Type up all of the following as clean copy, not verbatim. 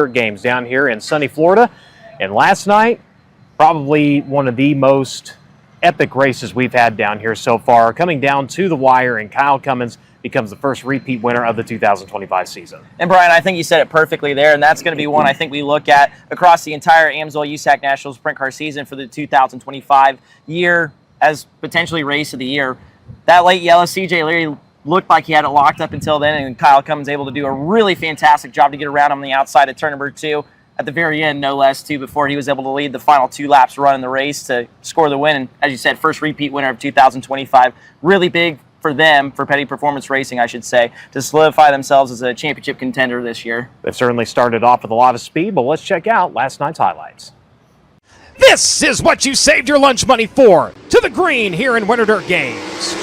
games down here in sunny Florida. And last night, probably one of the most epic races we've had down here so far, coming down to the wire, and Kyle Cummins becomes the first repeat winner of the 2025 season. And Brian, I think you said it perfectly there, and that's going to be one I think we look at across the entire AMSOIL USAC National Sprint Car season for the 2025 year as potentially race of the year. That late yellow, CJ Leary looked like he had it locked up until then, and Kyle Cummins able to do a really fantastic job to get around on the outside of turn number 2 at the very end, no less, too, before he was able to lead the final 2 laps running the race to score the win. And as you said, first repeat winner of 2025. Really big for them, for Petty Performance Racing, I should say, to solidify themselves as a championship contender this year. They've certainly started off with a lot of speed, but let's check out last night's highlights. This is what you saved your lunch money for. To the green here in Winter Dirt Games.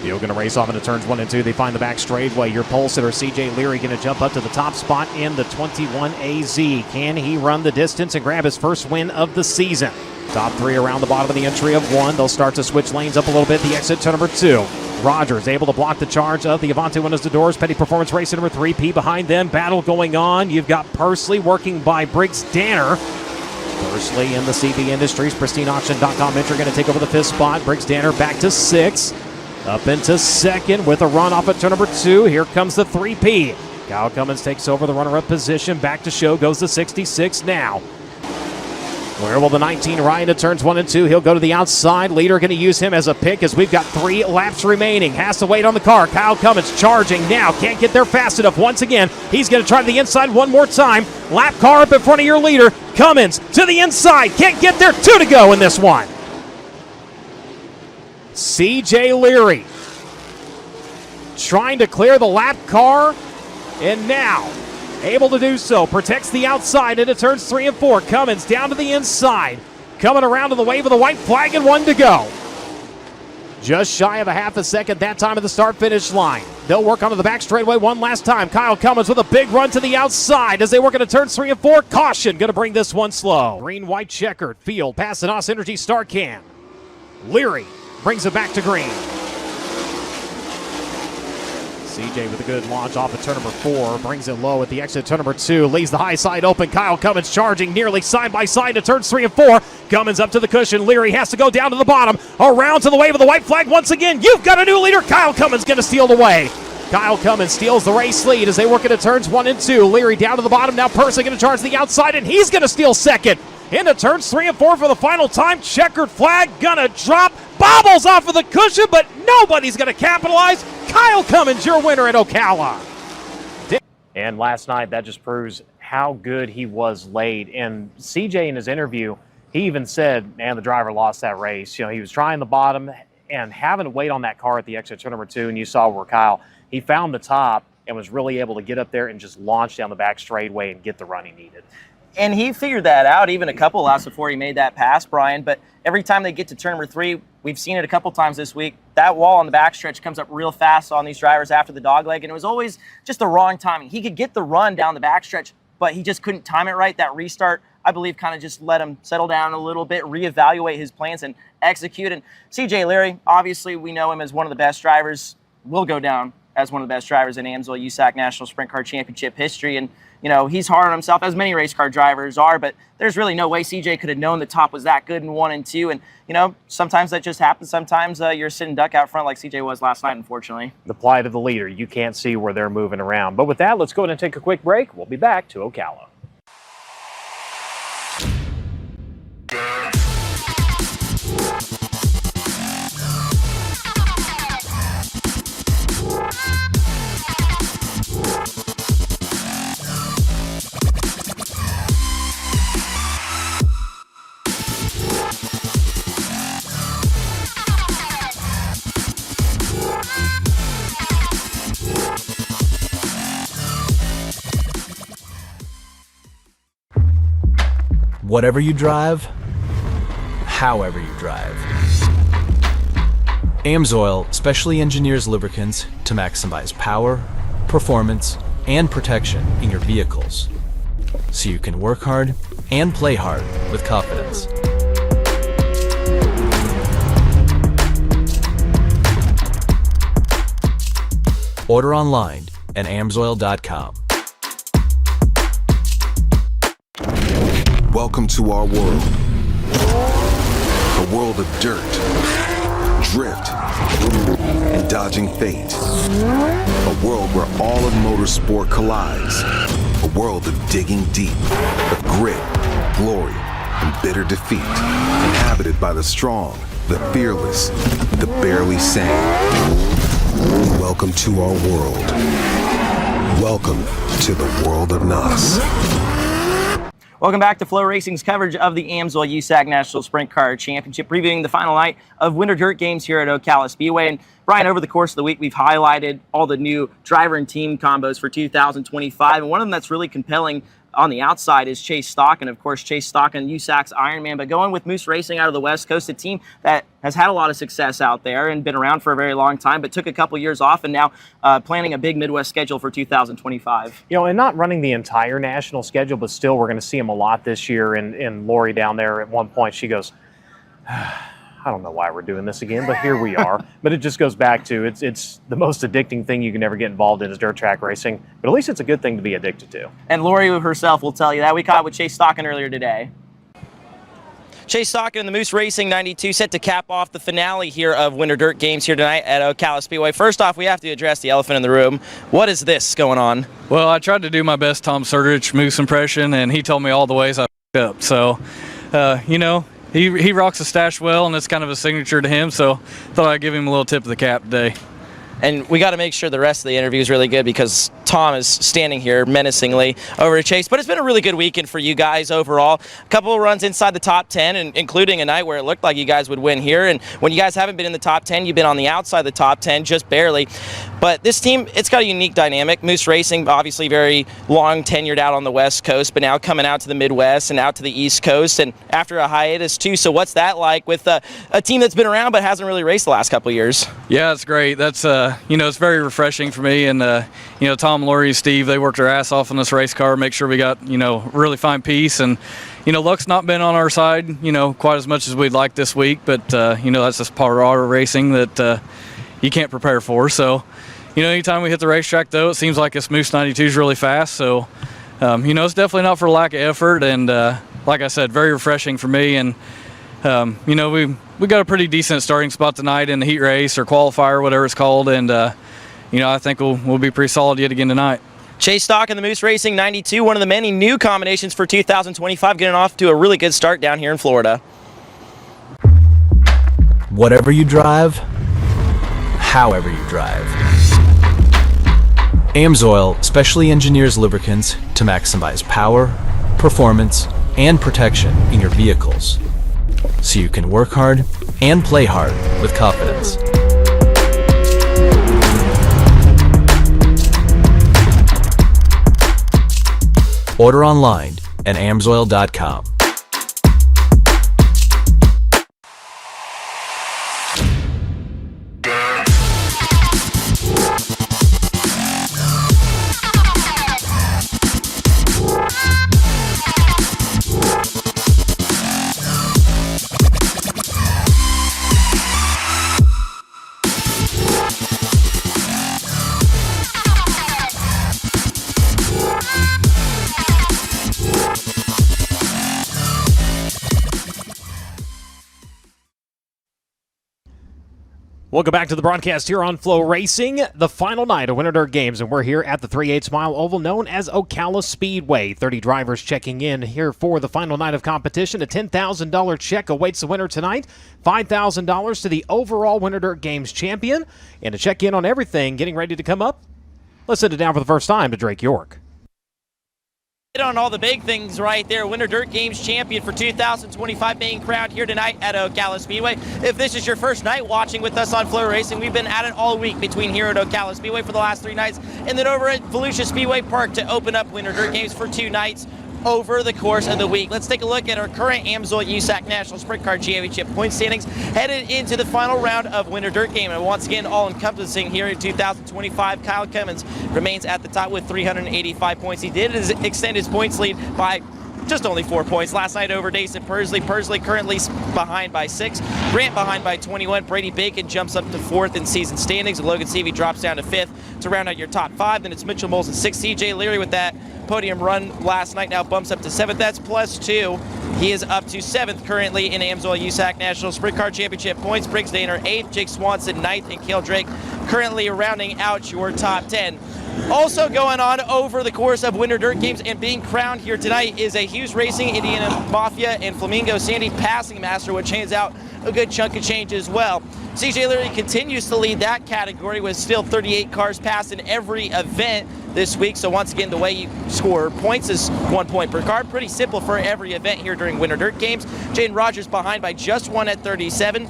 You're going to race off into turns 1 and 2. They find the back straightaway. Your pole sitter, CJ Leary, going to jump up to the top spot in the 21 AZ. Can he run the distance and grab his first win of the season? Top 3 around the bottom of the entry of 1. They'll start to switch lanes up a little bit. The exit to number 2. Rogers able to block the charge of the Avante Windows to Doors. Petty Performance Racing number 3. P behind them. Battle going on. You've got Pursley working by Briggs Danner. Pursley in the CB Industries. PristineAuction.com entry going to take over the 5th spot. Briggs Danner back to 6. Up into 2nd with a run off at turn number 2. Here comes the 3P. Kyle Cummins takes over the runner-up position. Back to show goes the 66 now. Where will the 19 ride into turns 1 and 2? He'll go to the outside. Leader going to use him as a pick as we've got 3 laps remaining. Has to wait on the car. Kyle Cummins charging now. Can't get there fast enough. Once again, he's going to try to the inside one more time. Lap car up in front of your leader. Cummins to the inside. Can't get there. 2 to go in this one. CJ Leary trying to clear the lap car, and now able to do so. Protects the outside into turns 3 and 4. Cummins down to the inside. Coming around to the wave of the white flag, and 1 to go. Just shy of a half a second that time at the start-finish line. They'll work onto the back straightaway one last time. Kyle Cummins with a big run to the outside as they work into turns 3 and 4. Caution, going to bring this one slow. Green-white checkered field, passing Us Energy Starcan. Leary brings it back to green. CJ with a good launch off at turn number 4. Brings it low at the exit turn number 2. Leaves the high side open. Kyle Cummins charging nearly side by side to turns 3 and 4. Cummins up to the cushion. Leary has to go down to the bottom. Around to the wave of the white flag once again. You've got a new leader. Kyle Cummins going to steal the way. Kyle Cummins steals the race lead as they work into turns 1 and 2. Leary down to the bottom. Now Pursley going to charge the outside, and he's going to steal 2nd. Into turns 3 and 4 for the final time. Checkered flag gonna drop. Bobbles off of the cushion, but nobody's gonna capitalize. Kyle Cummins, your winner at Ocala. And last night, that just proves how good he was late. And CJ in his interview, he even said, man, the driver lost that race. You know, he was trying the bottom and having to wait on that car at the exit turn number 2, and you saw where Kyle, he found the top and was really able to get up there and just launch down the back straightaway and get the run he needed. And he figured that out even a couple laps before he made that pass, Brian. But every time they get to turn number 3, we've seen it a couple times this week, that wall on the backstretch comes up real fast on these drivers after the dogleg, and it was always just the wrong timing. He could get the run down the backstretch, but he just couldn't time it right. That restart, I believe, kind of just let him settle down a little bit, reevaluate his plans, and execute. And CJ Leary, obviously, we know him as one of the best drivers, will go down as one of the best drivers in AMSOIL USAC National Sprint Car Championship history. And you know, he's hard on himself, as many race car drivers are, but there's really no way CJ could have known the top was that good in 1 and 2. And, you know, sometimes that just happens. Sometimes you're a sitting duck out front like CJ was last night, unfortunately. The plight of the leader. You can't see where they're moving around. But with that, let's go ahead and take a quick break. We'll be back to Ocala. Whatever you drive, however you drive. AMSOIL specially engineers lubricants to maximize power, performance, and protection in your vehicles, so you can work hard and play hard with confidence. Order online at amsoil.com. Welcome to our world. A world of dirt, drift, and dodging fate. A world where all of motorsport collides. A world of digging deep, of grit, glory, and bitter defeat. Inhabited by the strong, the fearless, the barely sane. Welcome to our world. Welcome to the world of NOS. Welcome back to FloRacing's coverage of the AMSOIL USAC National Sprint Car Championship, previewing the final night of Winter Dirt Games here at Ocala Speedway. And Brian, over the course of the week, we've highlighted all the new driver and team combos for 2025. And one of them that's really compelling on the outside is Chase Stockon. Of course, Chase Stockon, USAC's Ironman, but going with Moose Racing out of the West Coast, a team that has had a lot of success out there and been around for a very long time, but took a couple years off and now planning a big Midwest schedule for 2025. You know, and not running the entire national schedule, but still we're going to see him a lot this year. And Lori down there at one point, she goes, I don't know why we're doing this again, but here we are. But it just goes back to it's the most addicting thing you can ever get involved in is dirt track racing. But at least it's a good thing to be addicted to. And Lori herself will tell you that. We caught with Chase Stockon earlier today. Chase Stockon and the Moose Racing 92 set to cap off the finale here of Winter Dirt Games here tonight at Ocala Speedway. First off, we have to address the elephant in the room. What is this going on? Well, I tried to do my best Tom Sertich Moose impression, and he told me all the ways I f***ed up. So, you know, he rocks the stash well, and it's kind of a signature to him, so thought I'd give him a little tip of the cap today. And we got to make sure the rest of the interview is really good because Tom is standing here menacingly over to Chase. But it's been a really good weekend for you guys overall. A couple of runs inside the top 10, and including a night where it looked like you guys would win here. And when you guys haven't been in the top 10, you've been on the outside of the top 10, just barely. But this team, it's got a unique dynamic. Moose Racing, obviously very long tenured out on the West Coast, but now coming out to the Midwest and out to the East Coast, and after a hiatus too. So what's that like with a team that's been around but hasn't really raced the last couple of years? Yeah, it's great. That's you know, it's very refreshing for me. And you know, Tom, Lori, Steve, they worked their ass off on this race car, make sure we got, you know, really fine piece. And you know, luck's not been on our side, you know, quite as much as we'd like this week. But you know, that's just part of auto racing that you can't prepare for. So, you know, anytime we hit the racetrack, though, it seems like this Moose 92 is really fast. So, you know, it's definitely not for lack of effort. And like I said, very refreshing for me. And, you know, we got a pretty decent starting spot tonight in the heat race or qualifier, whatever it's called. And, you know, I think we'll be pretty solid yet again tonight. Chase Stockon, the Moose Racing 92, one of the many new combinations for 2025, getting off to a really good start down here in Florida. Whatever you drive, however you drive. AMSOIL specially engineers lubricants to maximize power, performance, and protection in your vehicles, so you can work hard and play hard with confidence. Order online at amsoil.com. Welcome back to the broadcast here on FloRacing, the final night of Winter Dirt Games, and we're here at the 3/8 mile oval known as Ocala Speedway. 30 drivers checking in here for the final night of competition. A $10,000 check awaits the winner tonight, $5,000 to the overall Winter Dirt Games champion, and to check in on everything getting ready to come up, let's sit it down for the first time to Drake York. On all the big things right there. Winter Dirt Games champion for 2025 being crowned here tonight at Ocala Speedway. If this is your first night watching with us on FloRacing, we've been at it all week between here at Ocala Speedway for the last 3 nights and then over at Volusia Speedway Park to open up Winter Dirt Games for 2 nights over the course of the week. Let's take a look at our current AMSOIL USAC National Sprint Car Championship point standings headed into the final round of Winter Dirt Game. And once again, all encompassing here in 2025, Kyle Cummins remains at the top with 385 points. He did extend his points lead by just only 4 points. Last night over Dason Pursley. Pursley currently behind by 6. Grant behind by 21. Brady Bacon jumps up to 4th in season standings. Logan Seavey drops down to 5th to round out your top 5. Then it's Mitchell Moles at 6th. CJ Leary with that podium run last night now bumps up to 7th. That's +2. He is up to 7th currently in Amsoil USAC National Sprint Car Championship points. Briggs Daner 8th, Jake Swanson 9th, and Cale Drake currently rounding out your top 10. Also going on over the course of Winter Dirt Games and being crowned here tonight is a Hughes Racing, Indiana Mafia, and Flamingo Sandy Passing Master, which hands out a good chunk of change as well. CJ Leary continues to lead that category with still 38 cars passed in every event this week. So once again, the way you score points is 1 point per car. Pretty simple for every event here during Winter Dirt Games. Jaden Rogers behind by just 1 at 37.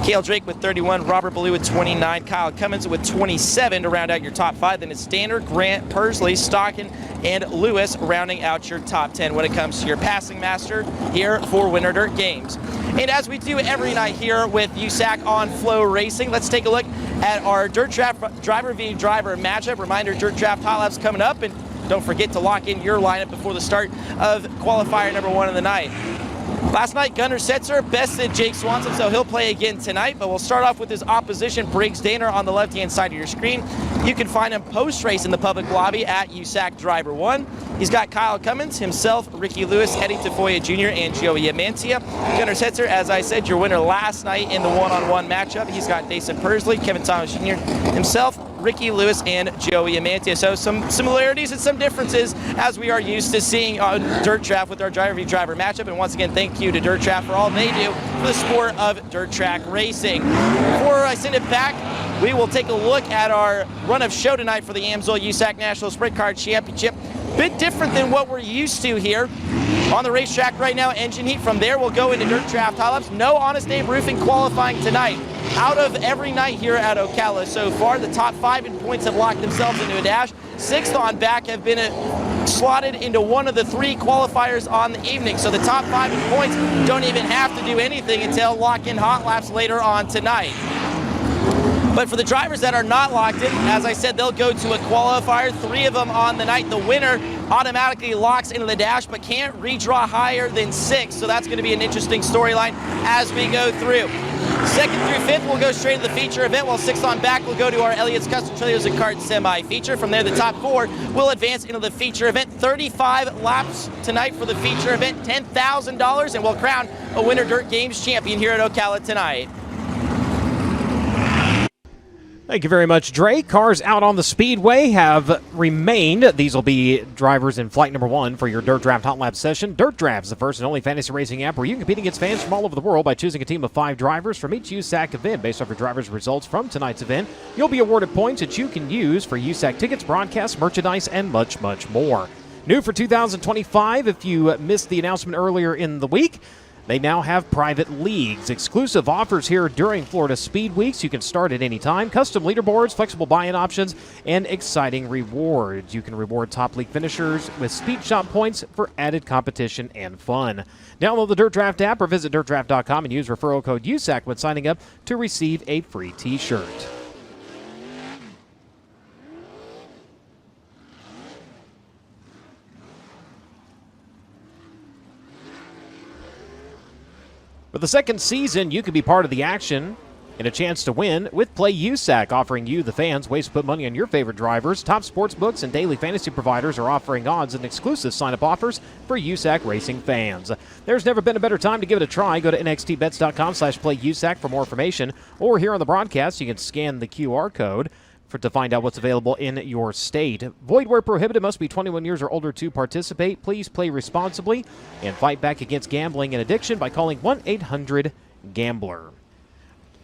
Cale Drake with 31, Robert Ballou with 29, Kyle Cummins with 27 to round out your top 5. Then it's Standard, Grant, Pursley, Stockon, and Lewis rounding out your top 10 when it comes to your passing master here for Winter Dirt Games. And as we do every night here with USAC on FloRacing, let's take a look at our Dirt Draft Driver v. Driver matchup. Reminder, Dirt Draft Hot Laps coming up, and don't forget to lock in your lineup before the start of qualifier number 1 of the night. Last night, Gunnar Setzer bested Jake Swanson, so he'll play again tonight, but we'll start off with his opposition, Briggs Daner, on the left-hand side of your screen. You can find him post-race in the public lobby at USAC Driver 1. He's got Kyle Cummins, himself, Ricky Lewis, Eddie Tafoya Jr., and Joey Amantia. Gunnar Setzer, as I said, your winner last night in the one-on-one matchup. He's got Dason Pursley, Kevin Thomas Jr., himself, Ricky Lewis, and Joey Amantia. So some similarities and some differences as we are used to seeing on Dirt Draft with our Driver v. Driver matchup. And once again, thank you to Dirt Draft for all they do for the sport of dirt track racing. Before I send it back, we will take a look at our run of show tonight for the Amsoil USAC National Sprint Car Championship. Bit different than what we're used to here on the racetrack right now. Engine heat. From there, we'll go into Dirt Draft Hot Laps. No Honest Abe Roofing qualifying tonight. Out of every night here at Ocala so far, the top 5 in points have locked themselves into a dash. 6th on back have been slotted into one of the 3 qualifiers on the evening. So the top 5 in points don't even have to do anything until lock-in hot laps later on tonight. But for the drivers that are not locked in, as I said, they'll go to a qualifier, 3 of them on the night. The winner automatically locks into the dash, but can't redraw higher than 6. So that's going to be an interesting storyline as we go through. 2nd through 5th will go straight to the feature event, while 6th on back will go to our Elliott's Custom Trailers and Karts semi-feature. From there, the top 4 will advance into the feature event. 35 laps tonight for the feature event, $10,000, and we'll crown a Winter Dirt Games champion here at Ocala tonight. Thank you very much, Drake. Cars out on the Speedway have remained. These will be drivers in flight number 1 for your Dirt Draft Hot Lap session. Dirt Draft is the first and only fantasy racing app where you can compete against fans from all over the world by choosing a team of 5 drivers from each USAC event. Based off your drivers' results from tonight's event, you'll be awarded points that you can use for USAC tickets, broadcasts, merchandise, and much, much more. New for 2025, if you missed the announcement earlier in the week, they now have private leagues. Exclusive offers here during Florida Speed Weeks. You can start at any time. Custom leaderboards, flexible buy-in options, and exciting rewards. You can reward top league finishers with speed shop points for added competition and fun. Download the Dirt Draft app or visit dirtdraft.com and use referral code USAC when signing up to receive a free t-shirt. For the second season, you can be part of the action and a chance to win with Play USAC, offering you, the fans, ways to put money on your favorite drivers. Top sports books and daily fantasy providers are offering odds and exclusive sign-up offers for USAC racing fans. There's never been a better time to give it a try. Go to nxtbets.com/playusac for more information, or here on the broadcast, you can scan the QR code to find out what's available in your state. Void where prohibited. Must be 21 years or older to participate. Please play responsibly and fight back against gambling and addiction by calling 1-800-GAMBLER.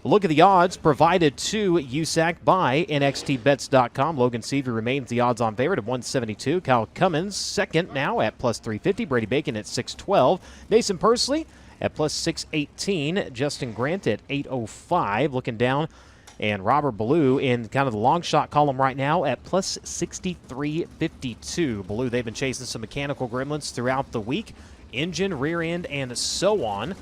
Look at the odds provided to USAC by nxtbets.com. Logan Seavey remains the odds-on favorite at 172. Kyle Cummins second now at +350. Brady Bacon at 612. Dason Pursley at +618. Justin Grant at 805. Looking down, and Robert Ballou in kind of the long shot column right now at +6352. Ballou, they've been chasing some mechanical gremlins throughout the week. Engine, rear end, and so on.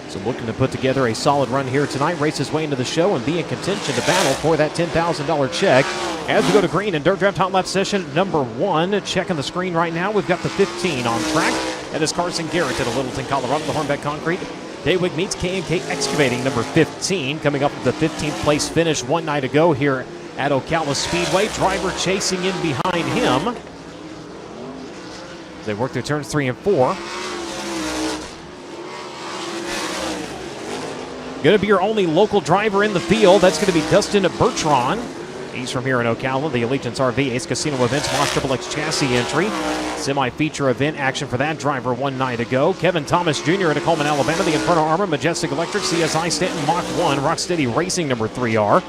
So So looking to put together a solid run here tonight, race his way into the show and be in contention to battle for that $10,000 check. As we go to green in Dirt Draft Hot Lap session number 1, checking the screen right now, we've got the 15 on track. That is Carson Garrett out of Littleton, Colorado, the Hornbeck Concrete. Daywig meets K&K Excavating, number 15, coming up with the 15th place finish one night ago here at Ocala Speedway. Driver chasing in behind him. They work through turns 3 and 4. Going to be your only local driver in the field. That's going to be Dustin Bertrand. He's from here in Ocala, the Allegiance RV Ace Casino Events Moss Triple X chassis entry. Semi-feature event action for that driver one night ago. Kevin Thomas Jr. in Coleman, Alabama, the Inferno Armor, Majestic Electric, CSI Stanton Mach 1, Rocksteady Racing number 3R.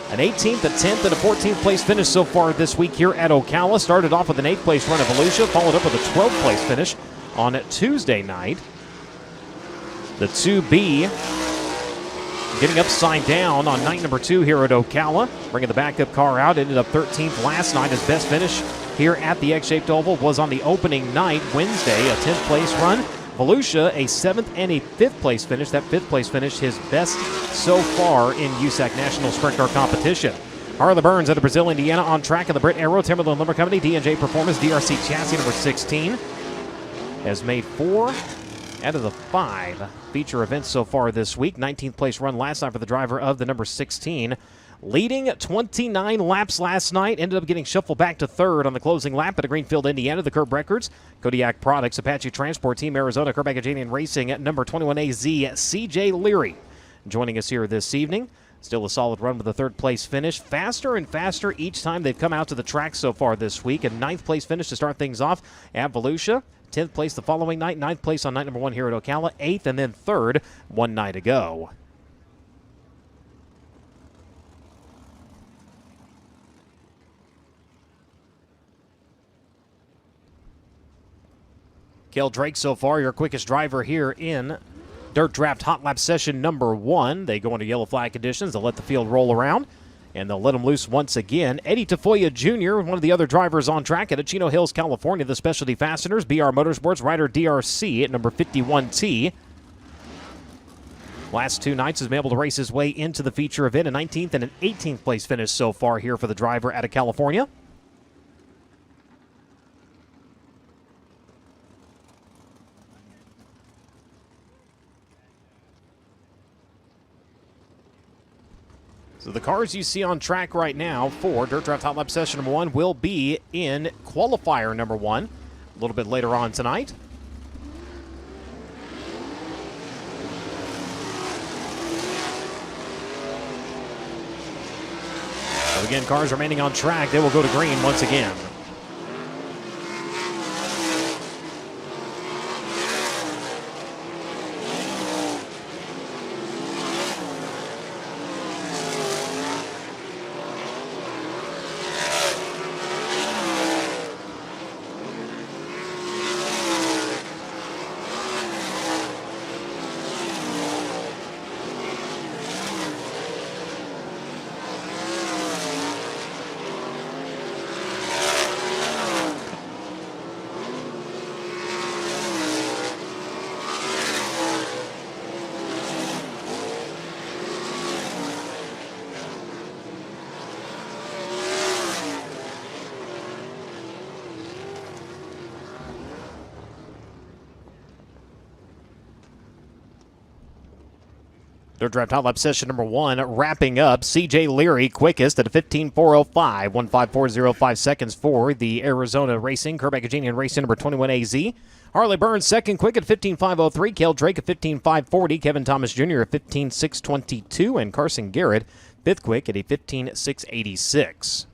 An 18th, a 10th, and a 14th place finish so far this week here at Ocala. Started off with an 8th place run of Volusia, followed up with a 12th place finish on Tuesday night. The 2B getting upside down on night number 2 here at Ocala. Bringing the backup car out, ended up 13th last night. His best finish here at the X-shaped oval was on the opening night, Wednesday, a 10th place run. Volusia, a 7th and a 5th place finish. That 5th place finish, his best so far in USAC National Sprint Car Competition. Harley Burns out of Brazil, Indiana, on track in the Brit Aero Timberland Lumber Company D&J Performance DRC chassis number 16. Has made 4 out of the 5 feature events so far this week. 19th place run last night for the driver of the number 16. Leading 29 laps last night, ended up getting shuffled back to 3rd on the closing lap at Greenfield, Indiana. The Curb Records, Kodiak Products, Apache Transport Team Arizona, Kerbagajanian Racing at number 21AZ, CJ Leary. Joining us here this evening. Still a solid run with a 3rd place finish. Faster and faster each time they've come out to the track so far this week. A 9th place finish to start things off at Volusia. 10th place the following night. 9th place on night number 1 here at Ocala. 8th and then 3rd one night ago. Kel Drake so far, your quickest driver here in Dirt Draft Hot Lap session number 1. They go into yellow flag conditions. They'll let the field roll around, and they'll let them loose once again. Eddie Tafoya Jr., one of the other drivers on track at Chino Hills, California, the Specialty Fasteners, BR Motorsports, Rider DRC at number 51T. Last 2 nights has been able to race his way into the feature event. A 19th and an 18th place finish so far here for the driver out of California. So the cars you see on track right now for Dirt Draft Hot Lap session number 1 will be in Qualifier number 1 a little bit later on tonight. So again, cars remaining on track. They will go to green once again. Dirt Draft Hot Lap session number 1 wrapping up. CJ Leary quickest at a 15.405, 154.05 seconds for the Arizona Racing, Kerbagajanian Racing number 21AZ. Harley Burns second quick at 15.503, Kel Drake at 15.540, Kevin Thomas Jr. at 15.622, and Carson Garrett fifth quick at a 15.686.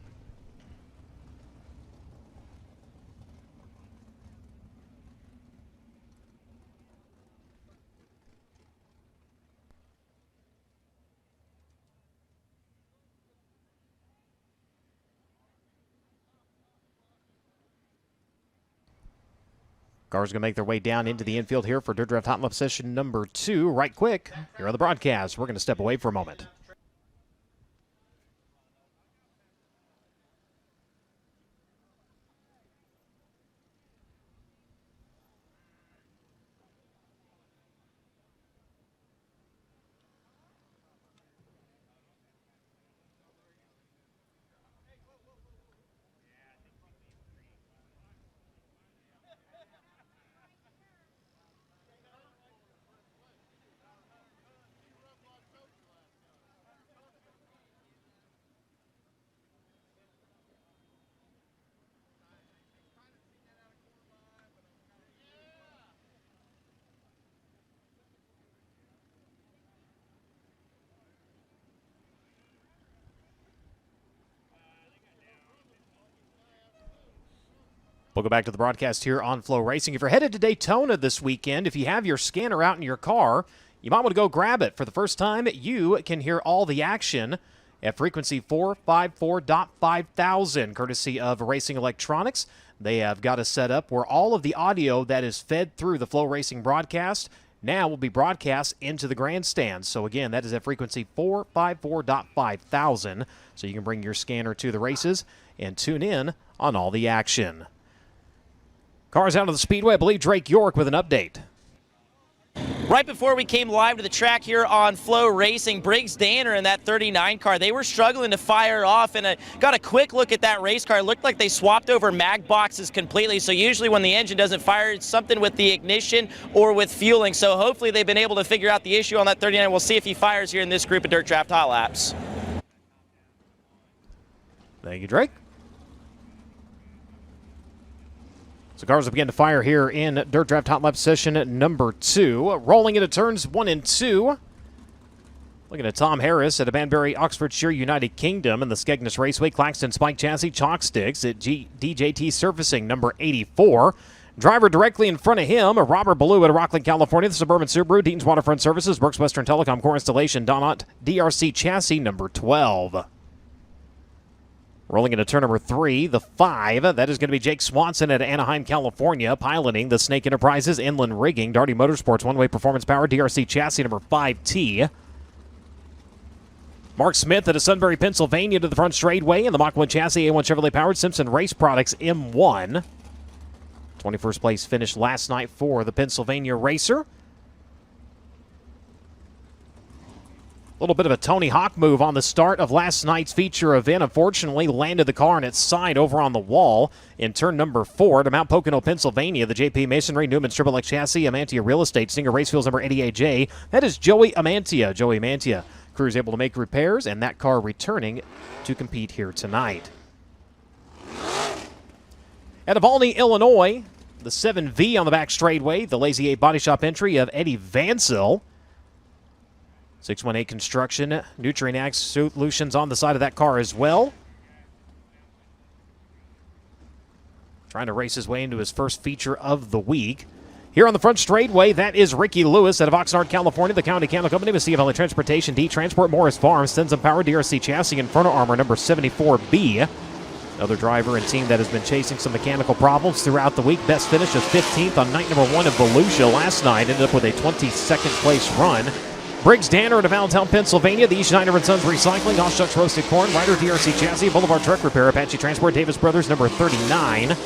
Cars going to make their way down into the infield here for Dirt Draft Hot Lap session number 2. Right quick, here on the broadcast. We're going to step away for a moment. Welcome back to the broadcast here on FloRacing. If you're headed to Daytona this weekend, if you have your scanner out in your car, you might want to go grab it. For the first time, you can hear all the action at frequency 454.5000, courtesy of Racing Electronics. They have got a setup where all of the audio that is fed through the FloRacing broadcast now will be broadcast into the grandstands. So again, that is at frequency 454.5000. So you can bring your scanner to the races and tune in on all the action. Cars out of the Speedway. I believe Drake York with an update. Right before we came live to the track here on FloRacing, Briggs Danner in that 39 car, they were struggling to fire off, and I got a quick look at that race car. It looked like they swapped over mag boxes completely, so usually when the engine doesn't fire, it's something with the ignition or with fueling, so hopefully they've been able to figure out the issue on that 39. We'll see if he fires here in this group of Dirt Draft Hot Laps. Thank you, Drake. So cars will begin to fire here in Dirt Draft Hot Lap session number 2. Rolling into turns 1 and 2. Looking at Tom Harris at a Banbury Oxfordshire United Kingdom in the Skegness Raceway. Claxton Spike Chassis Chalk Sticks at DJT Surfacing number 84. Driver directly in front of him, Robert Ballou at Rockland, California. The Suburban Subaru, Deaton's Waterfront Services, Brooks Western Telecom Core Installation, Donut DRC Chassis number 12. Rolling into turn number 3, the 5. That is going to be Jake Swanson at Anaheim, California, piloting the Snake Enterprises Inland Rigging, Darty Motorsports, One-Way Performance Power, DRC Chassis number 5T. Mark Smith at a Sunbury, Pennsylvania to the front straightway in the Mach 1 chassis, A1 Chevrolet powered Simpson Race Products M1. 21st place finish last night for the Pennsylvania racer. A little bit of a Tony Hawk move on the start of last night's feature event. Unfortunately, landed the car on its side over on the wall in turn number 4 to Mount Pocono, Pennsylvania. The JP Masonry Newman Triple X Chassis, Amantia Real Estate, Singer Racefields number 88J. That is Joey Amantia. Joey Amantia. Crew's able to make repairs, and that car returning to compete here tonight. At Avalny, Illinois, the 7V on the back straightway, the Lazy 8 Body Shop entry of Eddie Vansell. 618 Construction, Nutrient Solutions on the side of that car as well. Trying to race his way into his first feature of the week. Here on the front straightway, that is Ricky Lewis out of Oxnard, California. The County Candle Company with CFL Transportation, D Transport, Morris Farms, Stenson Power, DRC Chassis, Inferno Armor number 74B. Another driver and team that has been chasing some mechanical problems throughout the week. Best finish of 15th on night number 1 in Volusia last night. Ended up with a 22nd place run. Briggs Danner out of Allentown, Pennsylvania. The E. Schneider & Sons Recycling, Oshchucks Roasted Corn, Ryder DRC Chassis, Boulevard Truck Repair, Apache Transport, Davis Brothers, number 39.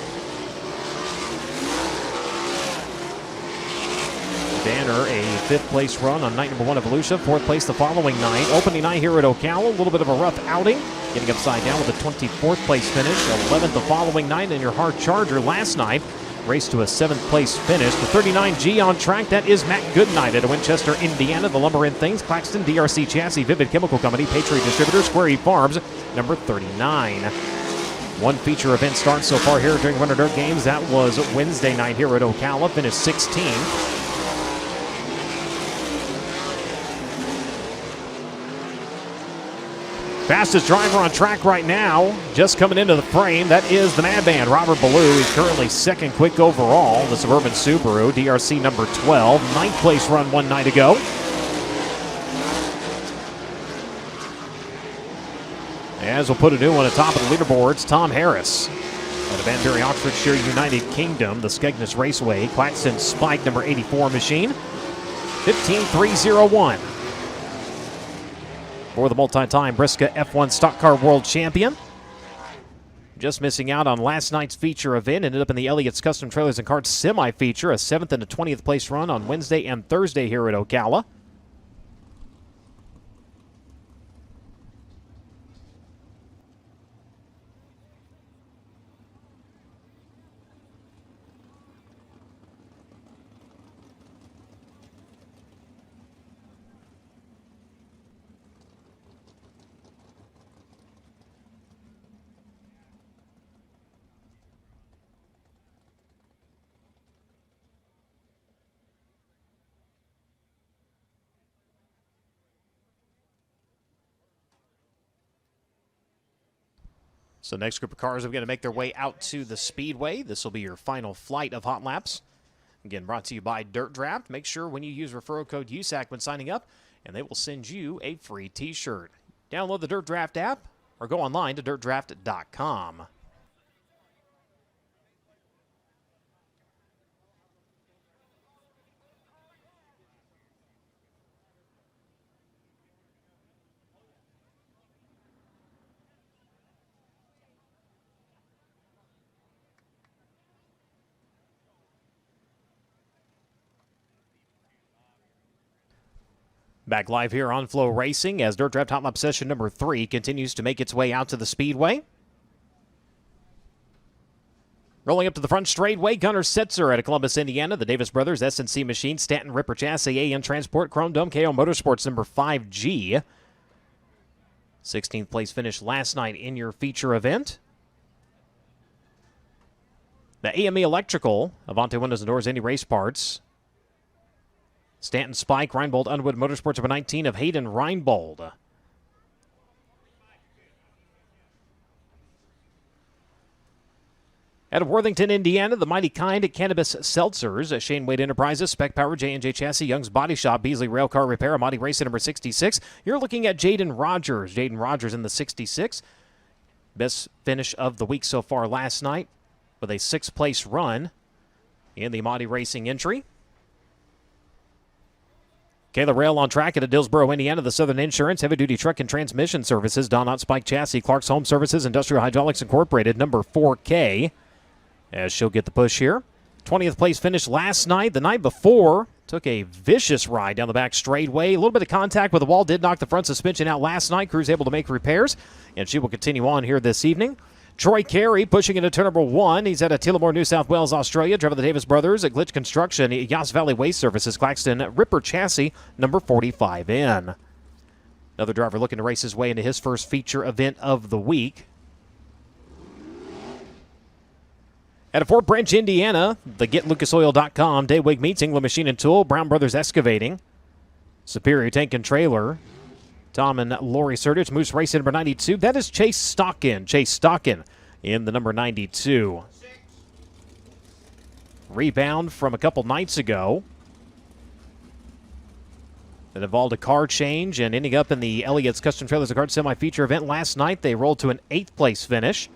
Danner, a 5th place run on night number 1 of Volusia. 4th place the following night. Opening night here at Ocala. A little bit of a rough outing. Getting upside down with a 24th place finish. 11th the following night in your hard charger last night. Raced to a 7th place finish. The 39G on track, that is Matt Goodnight out of Winchester, Indiana. The Lumber and Things, Claxton, DRC Chassis, Vivid Chemical Company, Patriot Distributor, Square E Farms, number 39. One feature event starts so far here during Winter Dirt Games. That was Wednesday night here at Ocala, finished 16th. Fastest driver on track right now, just coming into the frame, that is the Madman, Robert Ballou. He's currently 2nd quick overall, the Suburban Subaru, DRC number 12. 9th place run one night ago. As we'll put a new one atop of the leaderboards, Tom Harris out of Banbury, Oxfordshire, United Kingdom, the Skegness Raceway, Claxton Spike number 84 machine, 15.301. For the multi-time Brisca F1 Stock Car World Champion. Just missing out on last night's feature event. Ended up in the Elliott's Custom Trailers and Carts semi-feature. A 7th and a 20th place run on Wednesday and Thursday here at Ocala. So the next group of cars are going to make their way out to the Speedway. This will be your final flight of hot laps. Again, brought to you by Dirt Draft. Make sure when you use referral code USAC when signing up, and they will send you a free t-shirt. Download the Dirt Draft app or go online to dirtdraft.com. Back live here on FloRacing as Dirt Draft Hot Lap Session number 3 continues to make its way out to the Speedway. Rolling up to the front straightway, Gunnar Setzer out of Columbus, Indiana. The Davis Brothers, SNC Machine, Stanton, Ripper Chassis, AN Transport, Chrome Dome, KO Motorsports number 5G. 16th place finish last night in your feature event. The AME Electrical, Avante Windows and Doors, Indy Race Parts. Stanton Spike, Reinbold, Unwood Motorsports, number 19 of Hayden Reinbold. Out of Worthington, Indiana, the Mighty Kind Cannabis Seltzers, Shane Wade Enterprises, Spec Power, J&J Chassis, Young's Body Shop, Beasley Railcar Repair, Amati Racing, number 66. You're looking at Jaden Rogers. Jaden Rogers in the 66. Best finish of the week so far last night with a 6th place run in the Amati Racing entry. Kayla Rail on track at Dillsboro, Indiana. The Southern Insurance, Heavy Duty Truck and Transmission Services, Donut Spike Chassis, Clark's Home Services, Industrial Hydraulics Incorporated, number 4K, as she'll get the push here. 20th place finish last night. The night before, took a vicious ride down the back straightway. A little bit of contact with the wall, did knock the front suspension out last night. Crew's able to make repairs, and she will continue on here this evening. Troy Carey pushing into turn number 1. He's out of Tillamore, New South Wales, Australia. Driver the Davis Brothers at Glitch Construction, Yass Valley Waste Services, Claxton, Ripper Chassis, number 45 in. Another driver looking to race his way into his first feature event of the week. Out of Fort Branch, Indiana, the GetLucasOil.com, Daywig Meats, England Machine and Tool, Brown Brothers Excavating, Superior Tank and Trailer, Tom and Lori Sertich, Moose Racing number 92. That is Chase Stockon. Chase Stockon in the number 92. Rebound from a couple nights ago. That involved a car change and ending up in the Elliott's Custom Trailers and Cart Semi-Feature event last night. They rolled to an 8th place finish.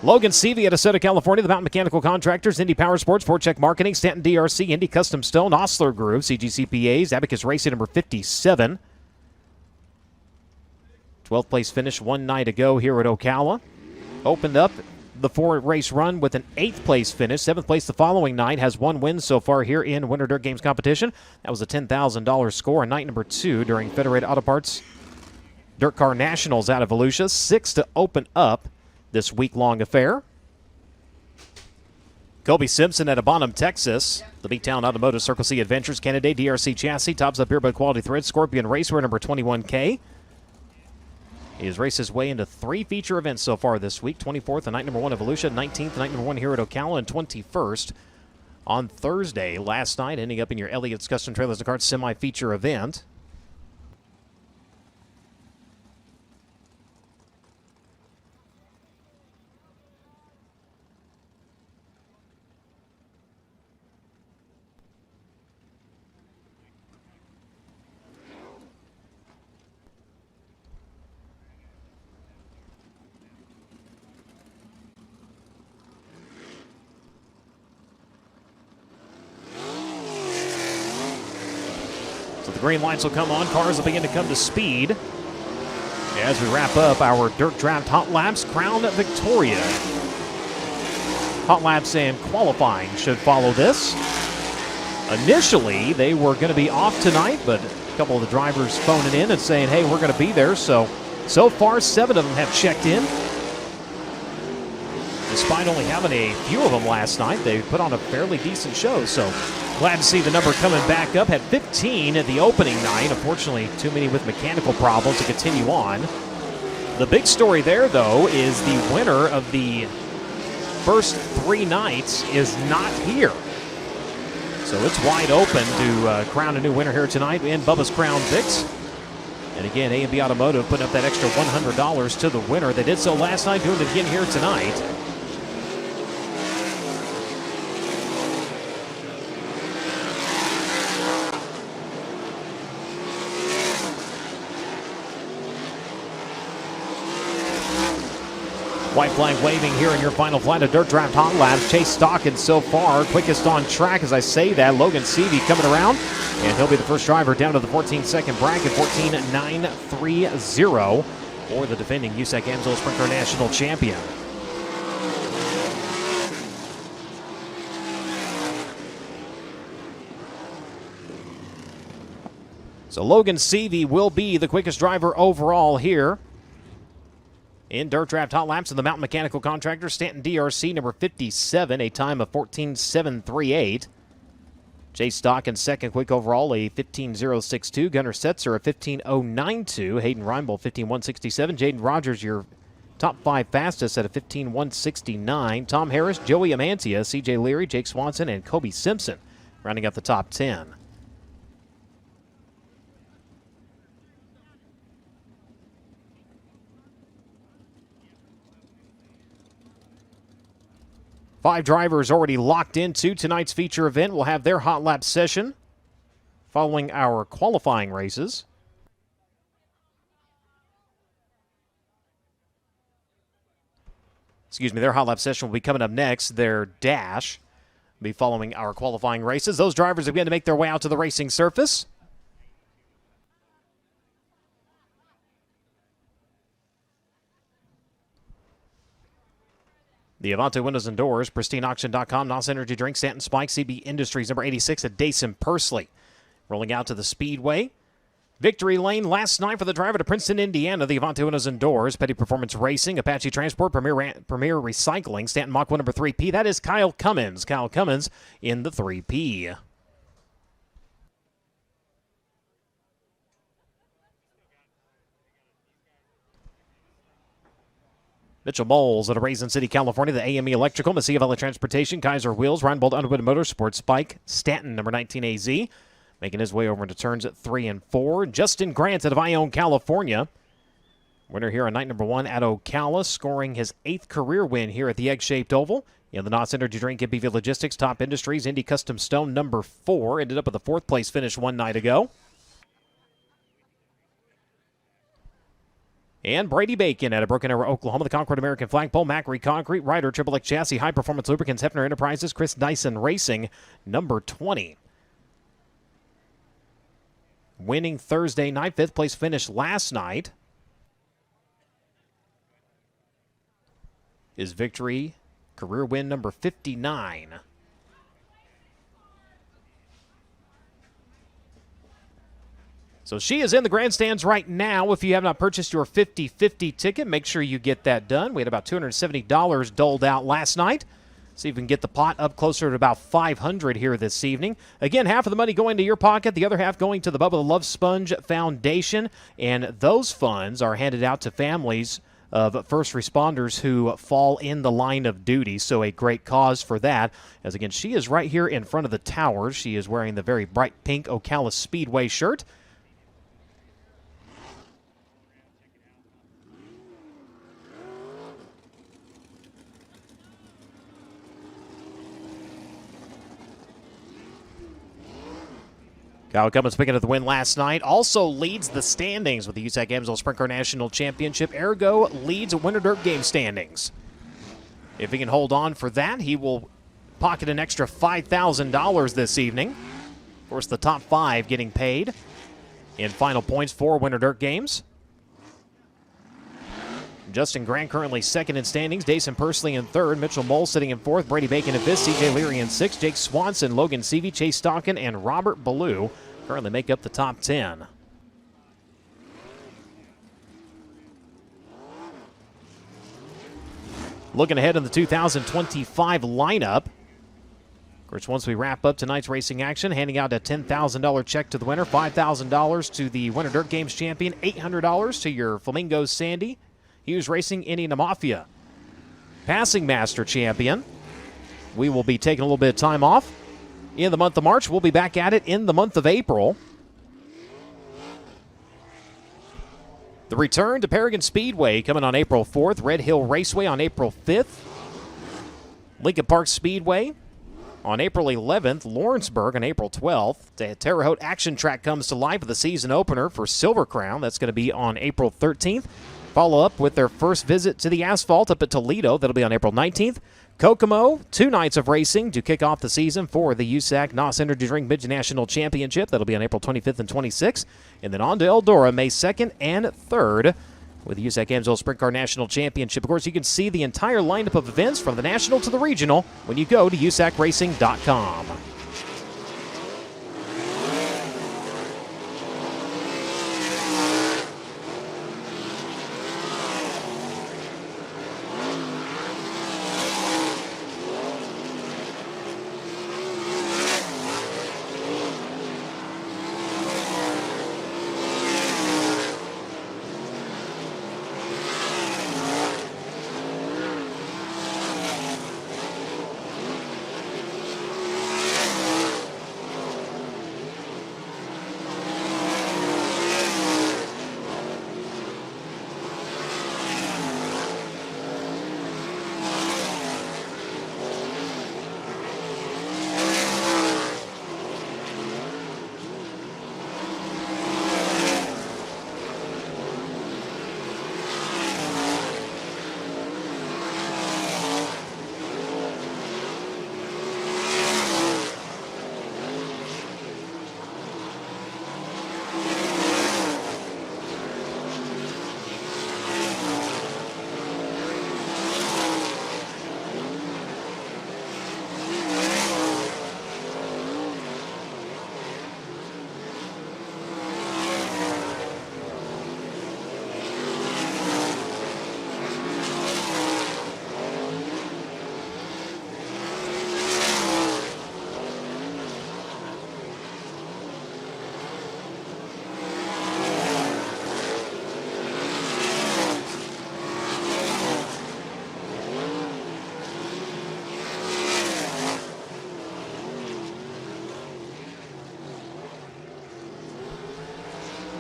Logan Seavey out of Soda, California, the Mountain Mechanical Contractors, Indy Power Sports, Fort Check Marketing, Stanton DRC, Indy Custom Stone, Osler Groove, CGCPAs, Abacus Racing number 57. 12th place finish one night ago here at Ocala. Opened up the 4-race run with an 8th place finish. 7th place the following night. Has 1 win so far here in Winter Dirt Games competition. That was a $10,000 score on night number 2 during Federated Auto Parts Dirt Car Nationals out of Volusia. 6 to open up this week-long affair. Kobe Simpson out of Bonham, Texas. The B-Town Automotive Circle C Adventures candidate, DRC Chassis, tops up here by Quality Thread, Scorpion Racewear number 21K. He has raced his way into 3 feature events so far this week. 24th on night number 1 of Volusia, 19th night number 1 here at Ocala, and 21st on Thursday last night, ending up in your Elliott's Custom Trailers and Carts semi-feature event. So the green lights will come on. Cars will begin to come to speed as we wrap up our Dirt Draft Hot Laps Crown Victoria. Hot Laps and qualifying should follow this. Initially, they were going to be off tonight, but a couple of the drivers phoning in and saying, hey, we're going to be there. So far, 7 of them have checked in. Despite only having a few of them last night, they put on a fairly decent show. So glad to see the number coming back up. Had 15 at the opening night. Unfortunately, too many with mechanical problems to continue on. The big story there, though, is the winner of the first 3 nights is not here. So it's wide open to crown a new winner here tonight in Bubba's Crown Vics. And again, A&B Automotive putting up that extra $100 to the winner. They did so last night, doing it again here tonight. White flag waving here in your final flight of Dirt Draft Hot Laps. Chase Stockon so far, quickest on track as I say that. Logan Seavey coming around, and he'll be the first driver down to the 14-second bracket, 14.930 for the defending USAC Amsoil Sprinkler National Champion. So Logan Seavey will be the quickest driver overall here in Dirt Draft Hot Laps of the Mountain Mechanical Contractor. Stanton DRC number 57, a time of 14.738. Chase Stockon second quick overall, a 15.062. Gunnar Setzer a 15.092. Hayden Reinbold 15.167. Jaden Rogers your top 5 fastest at a 15.169. Tom Harris, Joey Amantia, CJ Leary, Jake Swanson, and Kobe Simpson rounding up the top 10. Five drivers already locked into tonight's feature event will have their hot lap session following our qualifying races. Their hot lap session will be coming up next. Their dash will be following our qualifying races. Those drivers are going to make their way out to the racing surface. The Avante Windows and Doors, PristineAuction.com, NOS Energy Drink, Stanton Spike, CB Industries, number 86 at Dason Pursley. Rolling out to the Speedway. Victory lane last night for the driver to Princeton, Indiana. The Avante Windows and Doors, Petty Performance Racing, Apache Transport, Premier Recycling, Stanton Mach 1 number 3P. That is Kyle Cummins. Kyle Cummins in the 3P. Mitchell Moles out of Raisin City, California. The AME Electrical, Messia Valley Transportation, Kaiser Wheels, Reinbold Underwood Motorsports, Spike Stanton, number 19 AZ, making his way over into turns at 3 and 4. Justin Grant out of Ione, California. Winner here on night number 1 at Ocala, scoring his 8th career win here at the egg-shaped oval. In the NOS Energy Drink, MPV Logistics, Top Industries, Indy Custom Stone, number 4. Ended up with a 4th place finish one night ago. And Brady Bacon out of Broken Arrow, Oklahoma. The Concord American Flagpole, Macri Concrete, Ryder, Triple X Chassis, High Performance Lubricants, Hefner Enterprises, Chris Dyson Racing, number 20. Winning Thursday night, 5th place finish last night. Is victory, career win number 59. So she is in the grandstands right now. If you have not purchased your 50-50 ticket, make sure you get that done. We had about $270 doled out last night. See if we can get the pot up closer to about $500 here this evening. Again, half of the money going to your pocket, the other half going to the Bubba the Love Sponge Foundation. And those funds are handed out to families of first responders who fall in the line of duty. So a great cause for that. As again, she is right here in front of the tower. She is wearing the very bright pink Ocala Speedway shirt. Kyle Cummins picking up the win last night. Also leads the standings with the USAC Amsoil Sprinkler National Championship. Ergo leads Winter Dirt Game standings. If he can hold on for that, he will pocket an extra $5,000 this evening. Of course, the top 5 getting paid in final points for Winter Dirt Games. Justin Grant currently second in standings. Dason Pursley in third. Mitchell Mole sitting in fourth. Brady Bacon in fifth. CJ Leary in sixth. Jake Swanson, Logan Seavey, Chase Stockon, and Robert Ballou currently make up the top 10. Looking ahead in the 2025 lineup. Of course, once we wrap up tonight's racing action, handing out a $10,000 check to the winner, $5,000 to the Winter Dirt Games champion, $800 to your Flamingos Sandy Hughes Racing Indiana Mafia Passing Master champion. We will be taking a little bit of time off in the month of March. We'll be back at it in the month of April. The return to Paragon Speedway coming on April 4th. Red Hill Raceway on April 5th. Lincoln Park Speedway on April 11th. Lawrenceburg on April 12th. The Terre Haute Action Track comes to life with the season opener for Silver Crown. That's going to be on April 13th. Follow up with their first visit to the asphalt up at Toledo. That'll be on April 19th. Kokomo, 2 nights of racing to kick off the season for the USAC NOS Energy Drink Mid-National Championship. That'll be on April 25th and 26th. And then on to Eldora, May 2nd and 3rd with the USAC AMSOIL Sprint Car National Championship. Of course, you can see the entire lineup of events from the national to the regional when you go to USACRacing.com.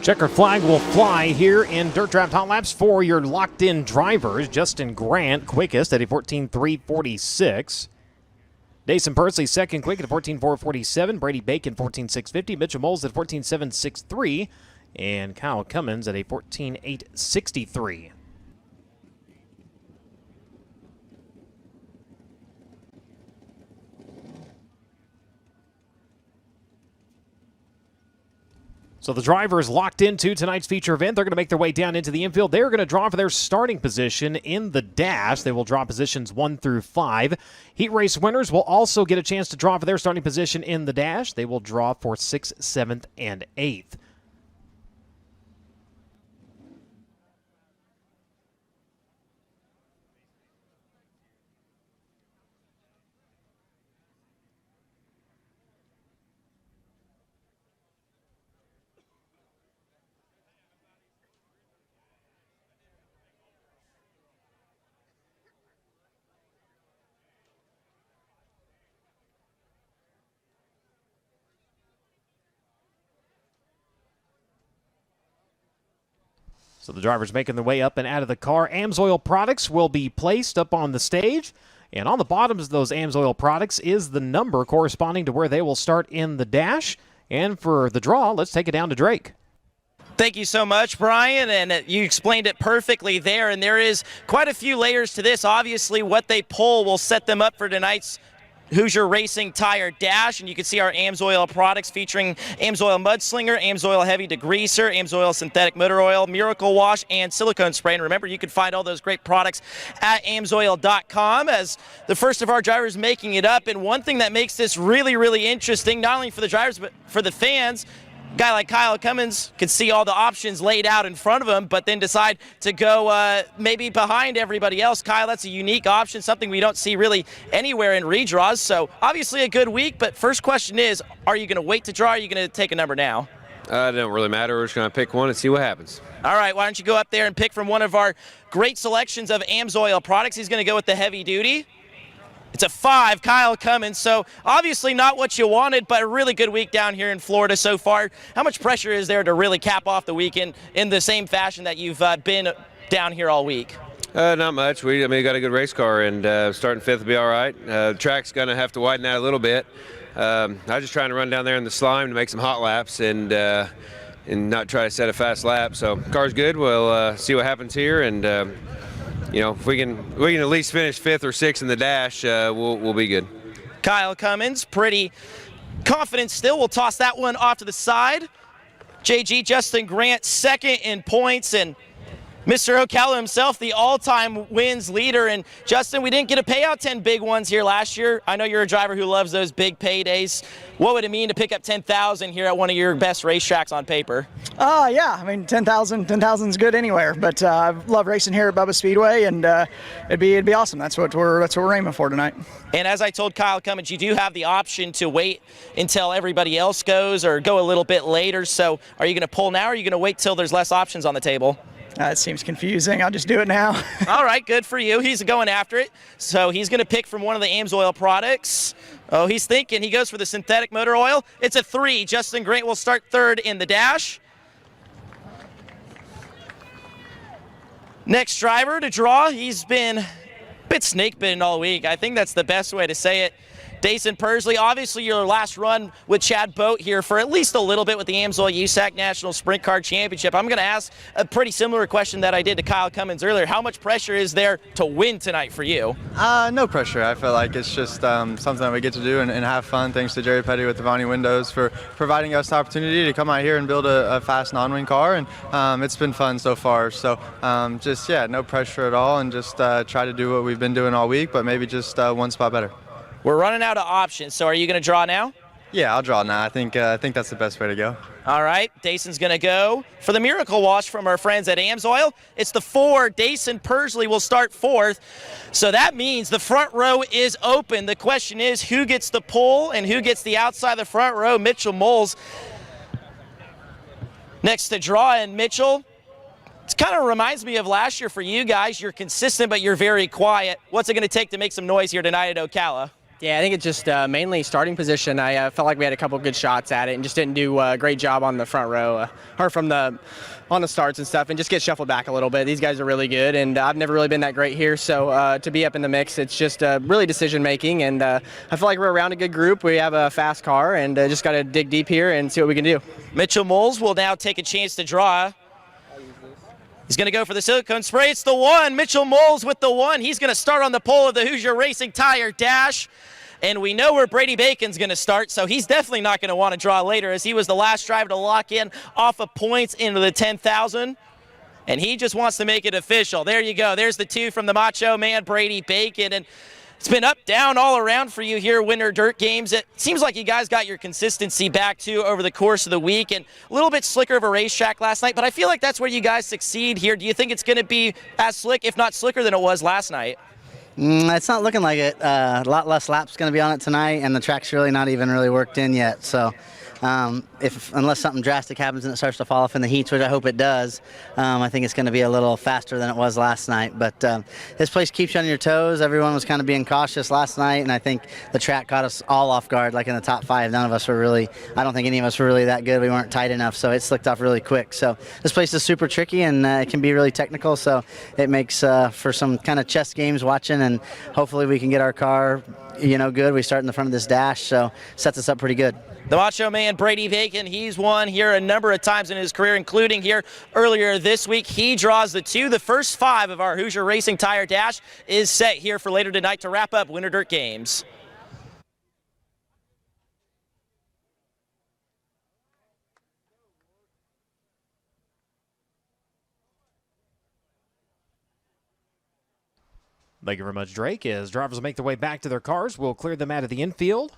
Checker flag will fly here in Dirt Draft Hot Laps for your locked-in drivers. Justin Grant, quickest at a 14.346. Dason Pursley, second quick at a 14.447. Brady Bacon, 14.650. Mitchell Moles at 14.763. And Kyle Cummins at a 14.863. So the drivers locked into tonight's feature event. They're going to make their way down into the infield. They're going to draw for their starting position in the dash. They will draw positions 1 through 5. Heat race winners will also get a chance to draw for their starting position in the dash. They will draw for 6th, 7th, and 8th. So the drivers making their way up and out of the car. AMSOIL products will be placed up on the stage. And on the bottoms of those AMSOIL products is the number corresponding to where they will start in the dash. And for the draw, let's take it down to Drake. Thank you so much, Brian, and you explained it perfectly there. And there is quite a few layers to this. Obviously, what they pull will set them up for tonight's Hoosier Racing Tire Dash, and you can see our AMSOIL products featuring AMSOIL Mudslinger, AMSOIL Heavy Degreaser, AMSOIL Synthetic Motor Oil, Miracle Wash, and Silicone Spray. And remember, you can find all those great products at AMSOIL.com as the first of our drivers making it up. And one thing that makes this really, really interesting, not only for the drivers, but for the fans, a guy like Kyle Cummins could see all the options laid out in front of him, but then decide to go maybe behind everybody else. Kyle, that's a unique option, something we don't see really anywhere in redraws. So obviously a good week, but first question is, are you going to wait to draw, or are you going to take a number now? It don't really matter. We're just going to pick one and see what happens. All right, why don't you go up there and pick from one of our great selections of AMSOIL products. He's going to go with the heavy duty. It's a 5, Kyle Cummins. So obviously not what you wanted, but a really good week down here in Florida so far. How much pressure is there to really cap off the weekend in the same fashion that you've been down here all week? Not much. We got a good race car, and starting 5th will be all right. The track's going to have to widen out a little bit. I was just trying to run down there in the slime to make some hot laps and not try to set a fast lap. So car's good. We'll see what happens here, and if we can at least finish 5th or 6th in the dash, we'll be good. Kyle Cummins, pretty confident still. We'll toss that one off to the side. JG Justin Grant, 2nd in points, and Mr. Ocala himself, the all-time wins leader. And Justin, we didn't get a payout 10 big ones here last year. I know you're a driver who loves those big paydays. What would it mean to pick up 10,000 here at one of your best racetracks on paper? Yeah, I mean 10,000 is good anywhere, but I love racing here at Bubba Speedway, and it'd be awesome. That's what we're aiming for tonight. And as I told Kyle Cummins, you do have the option to wait until everybody else goes or go a little bit later. So are you going to pull now, or are you going to wait till there's less options on the table? It seems confusing. I'll just do it now. All right, good for you. He's going after it. So he's going to pick from one of the Ames oil products. Oh, he's thinking. He goes for the synthetic motor oil. It's a 3. Justin Grant will start 3rd in the dash. Next driver to draw, he's been a bit snake bitten all week. I think that's the best way to say it. Dason Persley, obviously your last run with Chad Boat here for at least a little bit with the AMSOIL USAC National Sprint Car Championship. I'm going to ask a pretty similar question that I did to Kyle Cummins earlier. How much pressure is there to win tonight for you? No pressure. I feel like it's just something that we get to do and have fun. Thanks to Jerry Petty with the Vonnie Windows for providing us the opportunity to come out here and build a fast non-wing car, and it's been fun so far. So no pressure at all, and just try to do what we've been doing all week, but maybe just one spot better. We're running out of options, so are you going to draw now? Yeah, I'll draw now. I think that's the best way to go. All right, Dason's going to go for the Miracle Wash from our friends at AMSOIL. It's the 4. Dason Persley will start 4th. So that means the front row is open. The question is who gets the pole and who gets the outside of the front row. Mitchell Moles next to draw, and Mitchell, it kind of reminds me of last year for you guys. You're consistent, but you're very quiet. What's it going to take to make some noise here tonight at Ocala? Yeah, I think it's just mainly starting position. I felt like we had a couple good shots at it and just didn't do a great job on the front row or on the starts and stuff, and just get shuffled back a little bit. These guys are really good, and I've never really been that great here, so to be up in the mix, it's just really decision making, and I feel like we're around a good group. We have a fast car, and just got to dig deep here and see what we can do. Mitchell Moles will now take a chance to draw. He's going to go for the silicone spray. It's the 1. Mitchell Moles with the 1. He's going to start on the pole of the Hoosier Racing Tire Dash. And we know where Brady Bacon's going to start, so he's definitely not going to want to draw later, as he was the last driver to lock in off of points into the 10,000. And he just wants to make it official. There you go. There's the 2 from the Macho Man, Brady Bacon. And it's been up, down, all around for you here, Winter Dirt Games. It seems like you guys got your consistency back, too, over the course of the week. And a little bit slicker of a racetrack last night, but I feel like that's where you guys succeed here. Do you think it's going to be as slick, if not slicker, than it was last night? It's not looking like it. A lot less laps going to be on it tonight, and the track's really not even really worked in yet. So unless something drastic happens and it starts to fall off in the heats, which I hope it does, I think it's going to be a little faster than it was last night. But this place keeps you on your toes. Everyone was kind of being cautious last night, and I think the track caught us all off guard, like in the top 5. None of us were really, I don't think any of us were really that good. We weren't tight enough, so it slicked off really quick. So this place is super tricky, and it can be really technical, so it makes for some kind of chess games watching, and hopefully we can get our car good. We start in the front of this dash, so sets us up pretty good. The Macho Man, Brady Bacon, he's won here a number of times in his career, including here earlier this week. He draws the 2. The first 5 of our Hoosier Racing Tire Dash is set here for later tonight to wrap up Winter Dirt Games. Thank you very much, Drake. As drivers make their way back to their cars, we'll clear them out of the infield.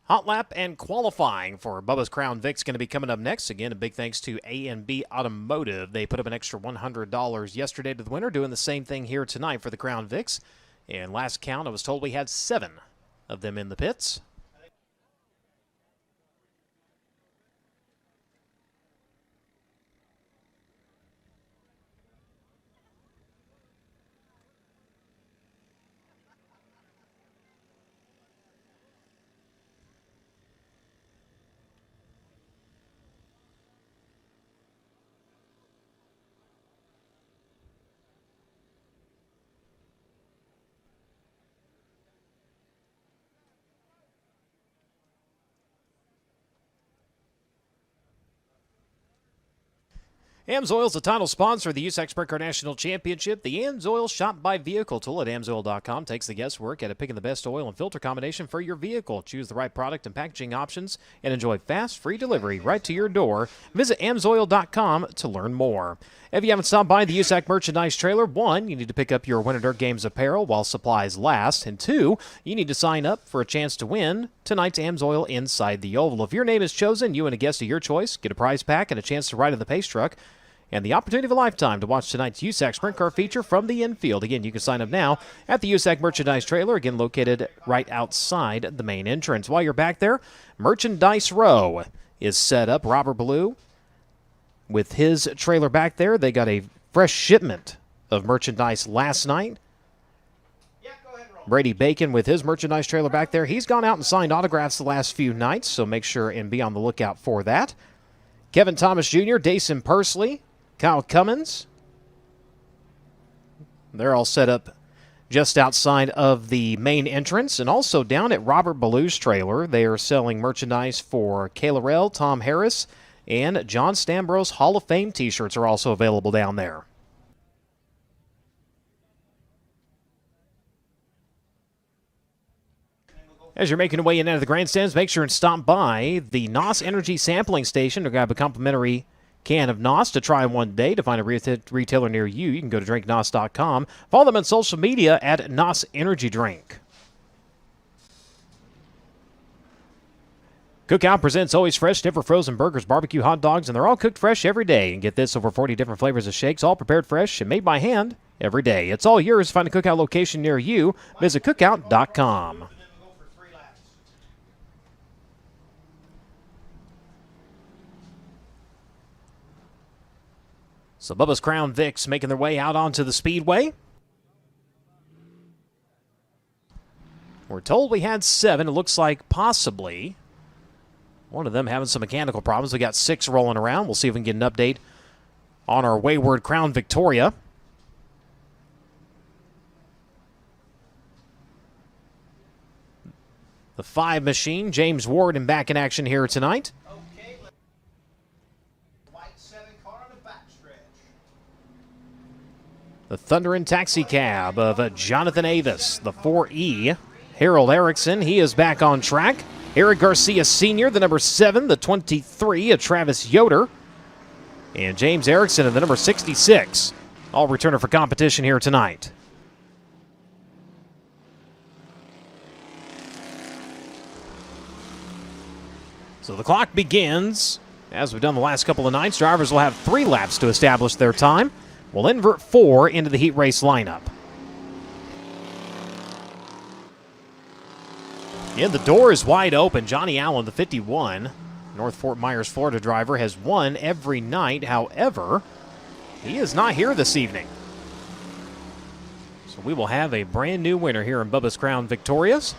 Hot lap and qualifying for Bubba's Crown Vic's going to be coming up next. Again, a big thanks to A&B Automotive. They put up an extra $100 yesterday to the winner, doing the same thing here tonight for the Crown Vics. And last count, I was told we had 7 of them in the pits. AMSOIL is the title sponsor of the USAC Sprint Car National Championship. The AMSOIL Shop by Vehicle tool at AMSOIL.com takes the guesswork out of picking the best oil and filter combination for your vehicle. Choose the right product and packaging options and enjoy fast, free delivery right to your door. Visit AMSOIL.com to learn more. If you haven't stopped by the USAC merchandise trailer, 1, you need to pick up your Winter Dirt Games apparel while supplies last, and 2, you need to sign up for a chance to win tonight's AMSOIL Inside the Oval. If your name is chosen, you and a guest of your choice get a prize pack and a chance to ride in the pace truck, and the opportunity of a lifetime to watch tonight's USAC Sprint Car feature from the infield. Again, you can sign up now at the USAC merchandise trailer, again located right outside the main entrance. While you're back there, Merchandise Row is set up. Robert Blue with his trailer back there. They got a fresh shipment of merchandise last night. Brady Bacon with his merchandise trailer back there. He's gone out and signed autographs the last few nights, so make sure and be on the lookout for that. Kevin Thomas Jr., Dason Pursley, Kyle Cummins. They're all set up just outside of the main entrance. And also down at Robert Ballew's trailer, they are selling merchandise for Kayla Rell, Tom Harris, and John Stambros Hall of Fame t-shirts are also available down there. As you're making your way in and out of the grandstands, make sure and stop by the NOS Energy Sampling Station to grab a complimentary can of NOS to try in one day. To find a retailer near you, you can go to drinknos.com. Follow them on social media at NOS Energy Drink. Cookout presents Always Fresh, never frozen burgers, barbecue, hot dogs, and they're all cooked fresh every day. And get this, over 40 different flavors of shakes, all prepared fresh and made by hand every day. It's all yours. Find a Cookout location near you. Visit cookout.com. So Bubba's Crown Vics making their way out onto the Speedway. We're told we had 7. It looks like possibly one of them having some mechanical problems. We got 6 rolling around. We'll see if we can get an update on our wayward Crown Victoria. The 5 machine, James Warden, back in action here tonight. The Thunderin' Taxi Cab of Jonathan Avis, the 4E. Harold Erickson, he is back on track. Eric Garcia Sr., the number 7, the 23, a Travis Yoder. And James Erickson, the number 66. All returner for competition here tonight. So the clock begins. As we've done the last couple of nights, drivers will have 3 laps to establish their time. We'll invert 4 into the heat race lineup. And the door is wide open. Johnny Allen, the 51, North Fort Myers, Florida driver, has won every night. However, he is not here this evening. So we will have a brand new winner here in Bubba's Crown Victorious.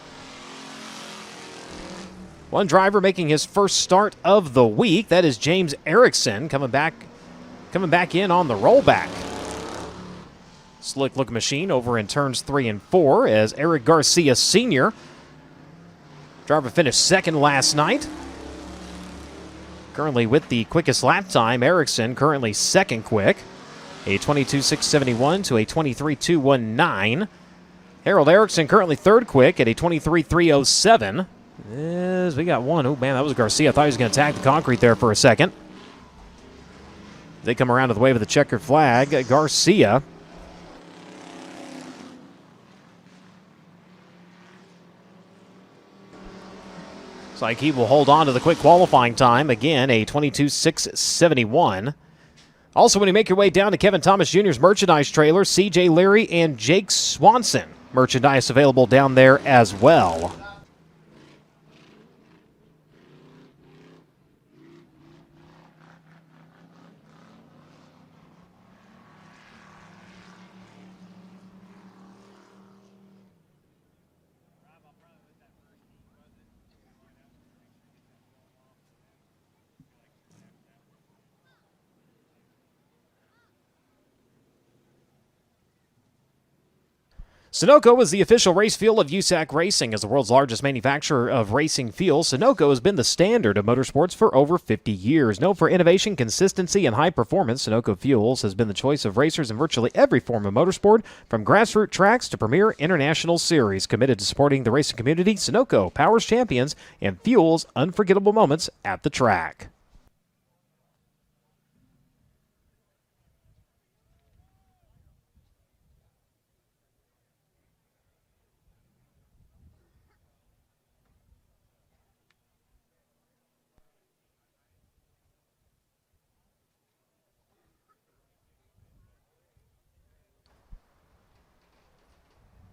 One driver making his first start of the week. That is James Erickson coming back in on the rollback. Slick look machine over in turns 3 and 4 as Eric Garcia Sr. driver finished 2nd last night. Currently with the quickest lap time, Erickson currently 2nd quick. A 22.671 to a 23.219. Harold Erickson currently 3rd quick at a 23.307. As we got one. Oh man, that was Garcia. I thought he was going to attack the concrete there for a second. They come around to the wave of the checkered flag. Garcia. Looks like he will hold on to the quick qualifying time. Again, a 22.671. Also, when you make your way down to Kevin Thomas Jr.'s merchandise trailer, C.J. Leary and Jake Swanson. Merchandise available down there as well. Sunoco is the official race fuel of USAC Racing. As the world's largest manufacturer of racing fuel, Sunoco has been the standard of motorsports for over 50 years. Known for innovation, consistency, and high performance, Sunoco Fuels has been the choice of racers in virtually every form of motorsport, from grassroots tracks to premier international series. Committed to supporting the racing community, Sunoco powers champions and fuels unforgettable moments at the track.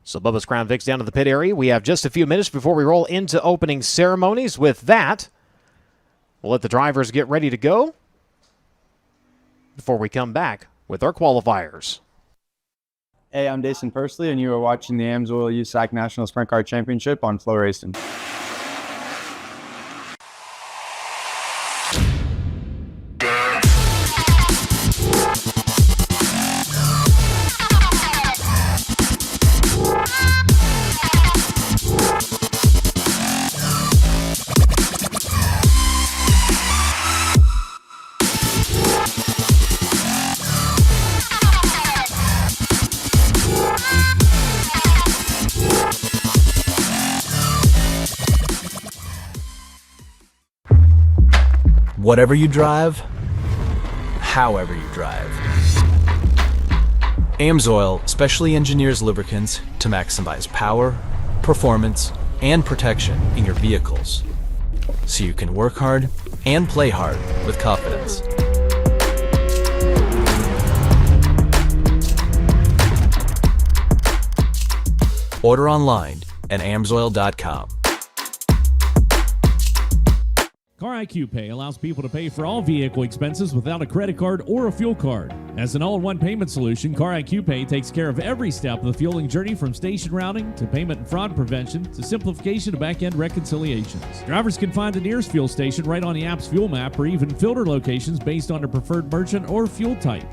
So Bubba's Crown Vic's down to the pit area. We have just a few minutes before we roll into opening ceremonies. With that, we'll let the drivers get ready to go before we come back with our qualifiers. Hey, I'm Jason Pursley, and you are watching the AMSOIL USAC National Sprint Car Championship on FloRacing. Whatever you drive, however you drive. AMSOIL specially engineers lubricants to maximize power, performance, and protection in your vehicles, so you can work hard and play hard with confidence. Order online at amsoil.com. Car IQ Pay allows people to pay for all vehicle expenses without a credit card or a fuel card. As an all-in-one payment solution, Car IQ Pay takes care of every step of the fueling journey, from station routing to payment and fraud prevention to simplification to back-end reconciliations. Drivers can find the nearest fuel station right on the app's fuel map, or even filter locations based on their preferred merchant or fuel type.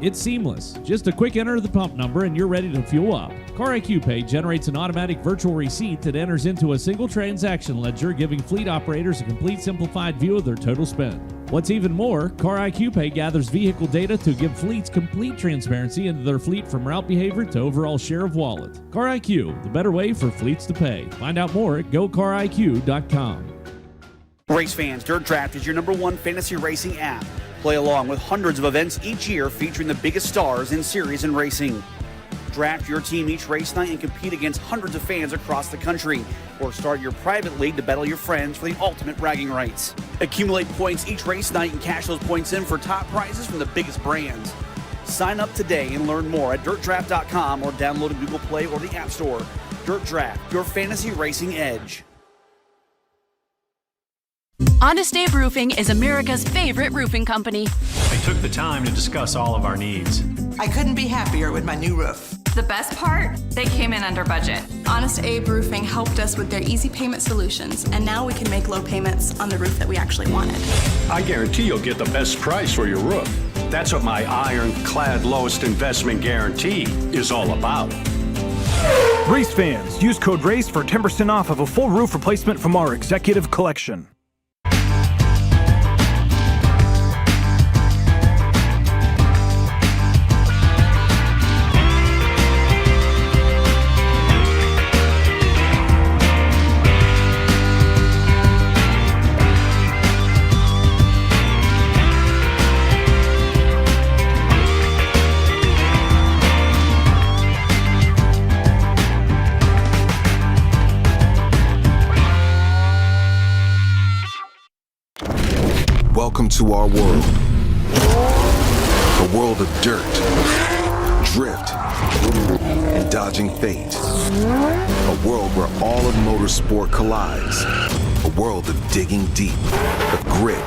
It's seamless. Just a quick enter of the pump number and you're ready to fuel up. Car IQ Pay generates an automatic virtual receipt that enters into a single transaction ledger, giving fleet operators a complete simplified view of their total spend. What's even more, Car IQ Pay gathers vehicle data to give fleets complete transparency into their fleet, from route behavior to overall share of wallet. Car IQ, the better way for fleets to pay. Find out more at gocariq.com. Race fans, Dirt Draft is your #1 fantasy racing app. Play along with hundreds of events each year featuring the biggest stars in series and racing. Draft your team each race night and compete against hundreds of fans across the country. Or start your private league to battle your friends for the ultimate bragging rights. Accumulate points each race night and cash those points in for top prizes from the biggest brands. Sign up today and learn more at dirtdraft.com, or download a Google Play or the App Store. Dirt Draft, your fantasy racing edge. Honest Abe Roofing is America's favorite roofing company. They took the time to discuss all of our needs. I couldn't be happier with my new roof. The best part? They came in under budget. Honest Abe Roofing helped us with their easy payment solutions, and now we can make low payments on the roof that we actually wanted. I guarantee you'll get the best price for your roof. That's what my ironclad lowest investment guarantee is all about. Race fans, use code RACE for 10% off of a full roof replacement from our executive collection. Welcome to our world. A world of dirt, drift, and dodging fate. A world where all of motorsport collides. A world of digging deep, of grit,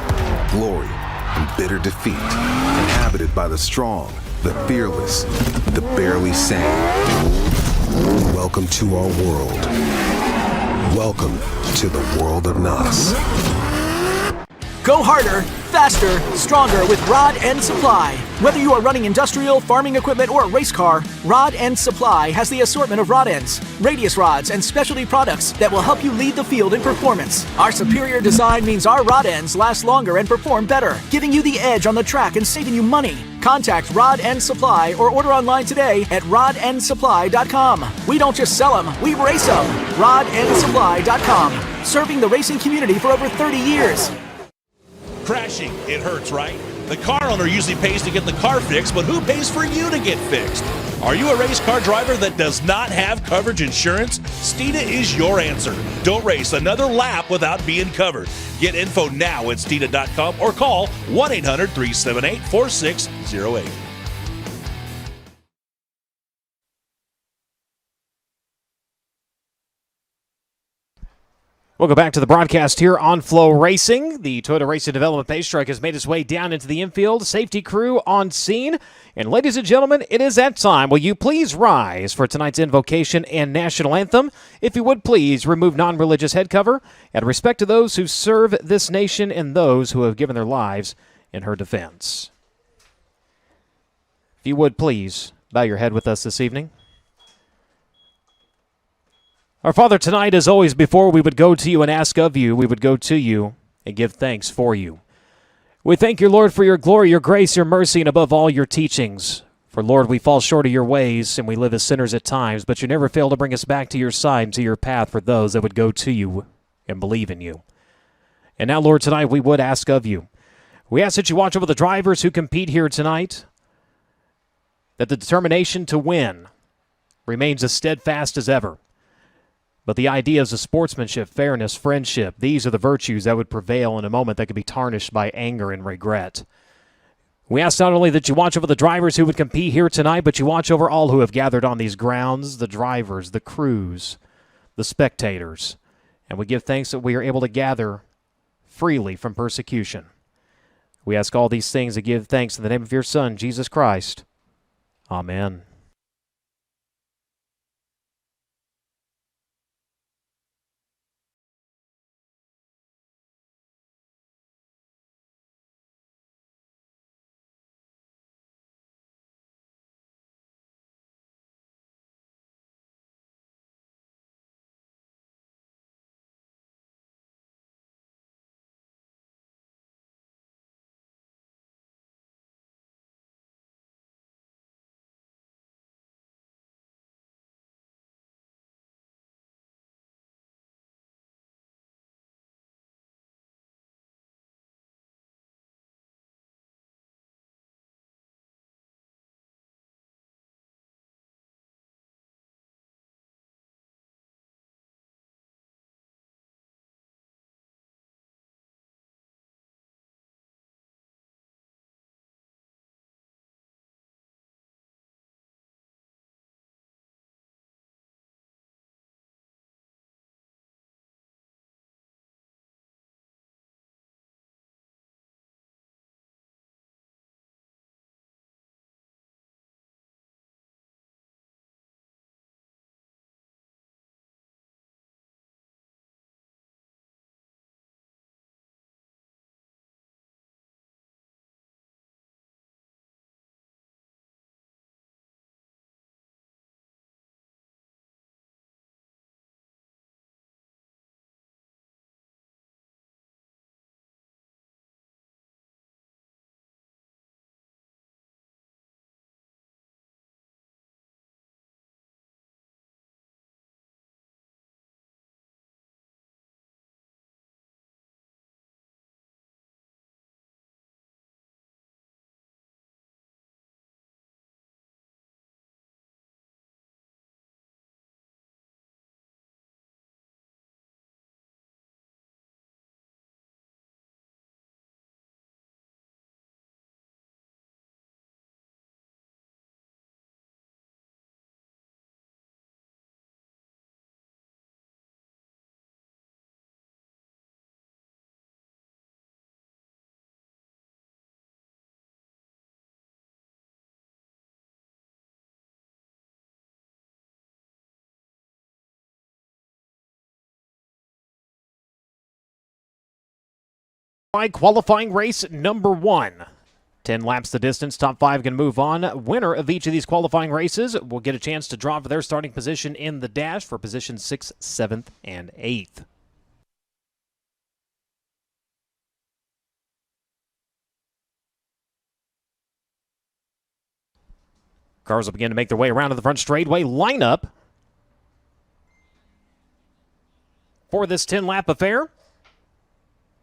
glory, and bitter defeat. Inhabited by the strong, the fearless, the barely sane. Welcome to our world. Welcome to the world of NOS. Go harder, faster, stronger with Rod End Supply. Whether you are running industrial, farming equipment, or a race car, Rod End Supply has the assortment of rod ends, radius rods, and specialty products that will help you lead the field in performance. Our superior design means our rod ends last longer and perform better, giving you the edge on the track and saving you money. Contact Rod End Supply or order online today at rodendsupply.com. We don't just sell them, we race them. rodendsupply.com. Serving the racing community for over 30 years. Crashing, it hurts, right? The car owner usually pays to get the car fixed, but who pays for you to get fixed? Are you a race car driver that does not have coverage insurance? Steeda is your answer. Don't race another lap without being covered. Get info now at steeda.com or call 1-800-378-4608. Welcome back to the broadcast here on FloRacing. The Toyota Racing Development Pace Truck has made its way down into the infield. Safety crew on scene. And ladies and gentlemen, it is that time. Will you please rise for tonight's invocation and national anthem? If you would please remove non-religious head cover and respect to those who serve this nation and those who have given their lives in her defense. If you would please bow your head with us this evening. Our Father, tonight, as always, before we would go to you and ask of you, we would go to you and give thanks for you. We thank you, Lord, for your glory, your grace, your mercy, and above all, your teachings. For, Lord, we fall short of your ways, and we live as sinners at times, but you never fail to bring us back to your side and to your path for those that would go to you and believe in you. And now, Lord, tonight we would ask of you. We ask that you watch over the drivers who compete here tonight, that the determination to win remains as steadfast as ever. But the ideas of sportsmanship, fairness, friendship, these are the virtues that would prevail in a moment that could be tarnished by anger and regret. We ask not only that you watch over the drivers who would compete here tonight, but you watch over all who have gathered on these grounds, the drivers, the crews, the spectators. And we give thanks that we are able to gather freely from persecution. We ask all these things and give thanks in the name of your Son, Jesus Christ. Amen. By qualifying race number 1. 10 laps the distance. Top 5 can move on. Winner of each of these qualifying races will get a chance to draw for their starting position in the dash for position 6th, 7th, and 8th. Cars will begin to make their way around to the front straightaway lineup for this 10-lap affair.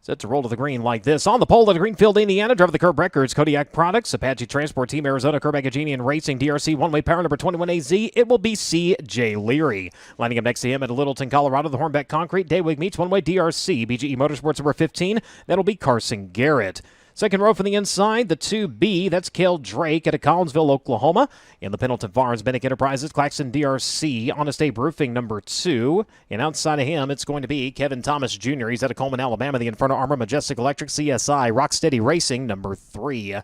Set to roll to the green like this. On the pole at Greenfield, Indiana, driver the curb records, Kodiak Products, Apache Transport Team, Arizona, Kerbagaginian Racing, DRC, one-way power number 21AZ. It will be C.J. Leary. Lining up next to him at Littleton, Colorado, the Hornbeck Concrete, Daywig meets one-way DRC, BGE Motorsports number 15. That'll be Carson Garrett. Second row from the inside, the 2B, that's Cale Drake out of Collinsville, Oklahoma. In the Pendleton Farms, Bennick Enterprises, Claxton DRC, Honest Abe Roofing number 2. And outside of him, it's going to be Kevin Thomas Jr. He's out of Coleman, Alabama, the Inferno Armor, Majestic Electric, CSI, Rocksteady Racing number 3.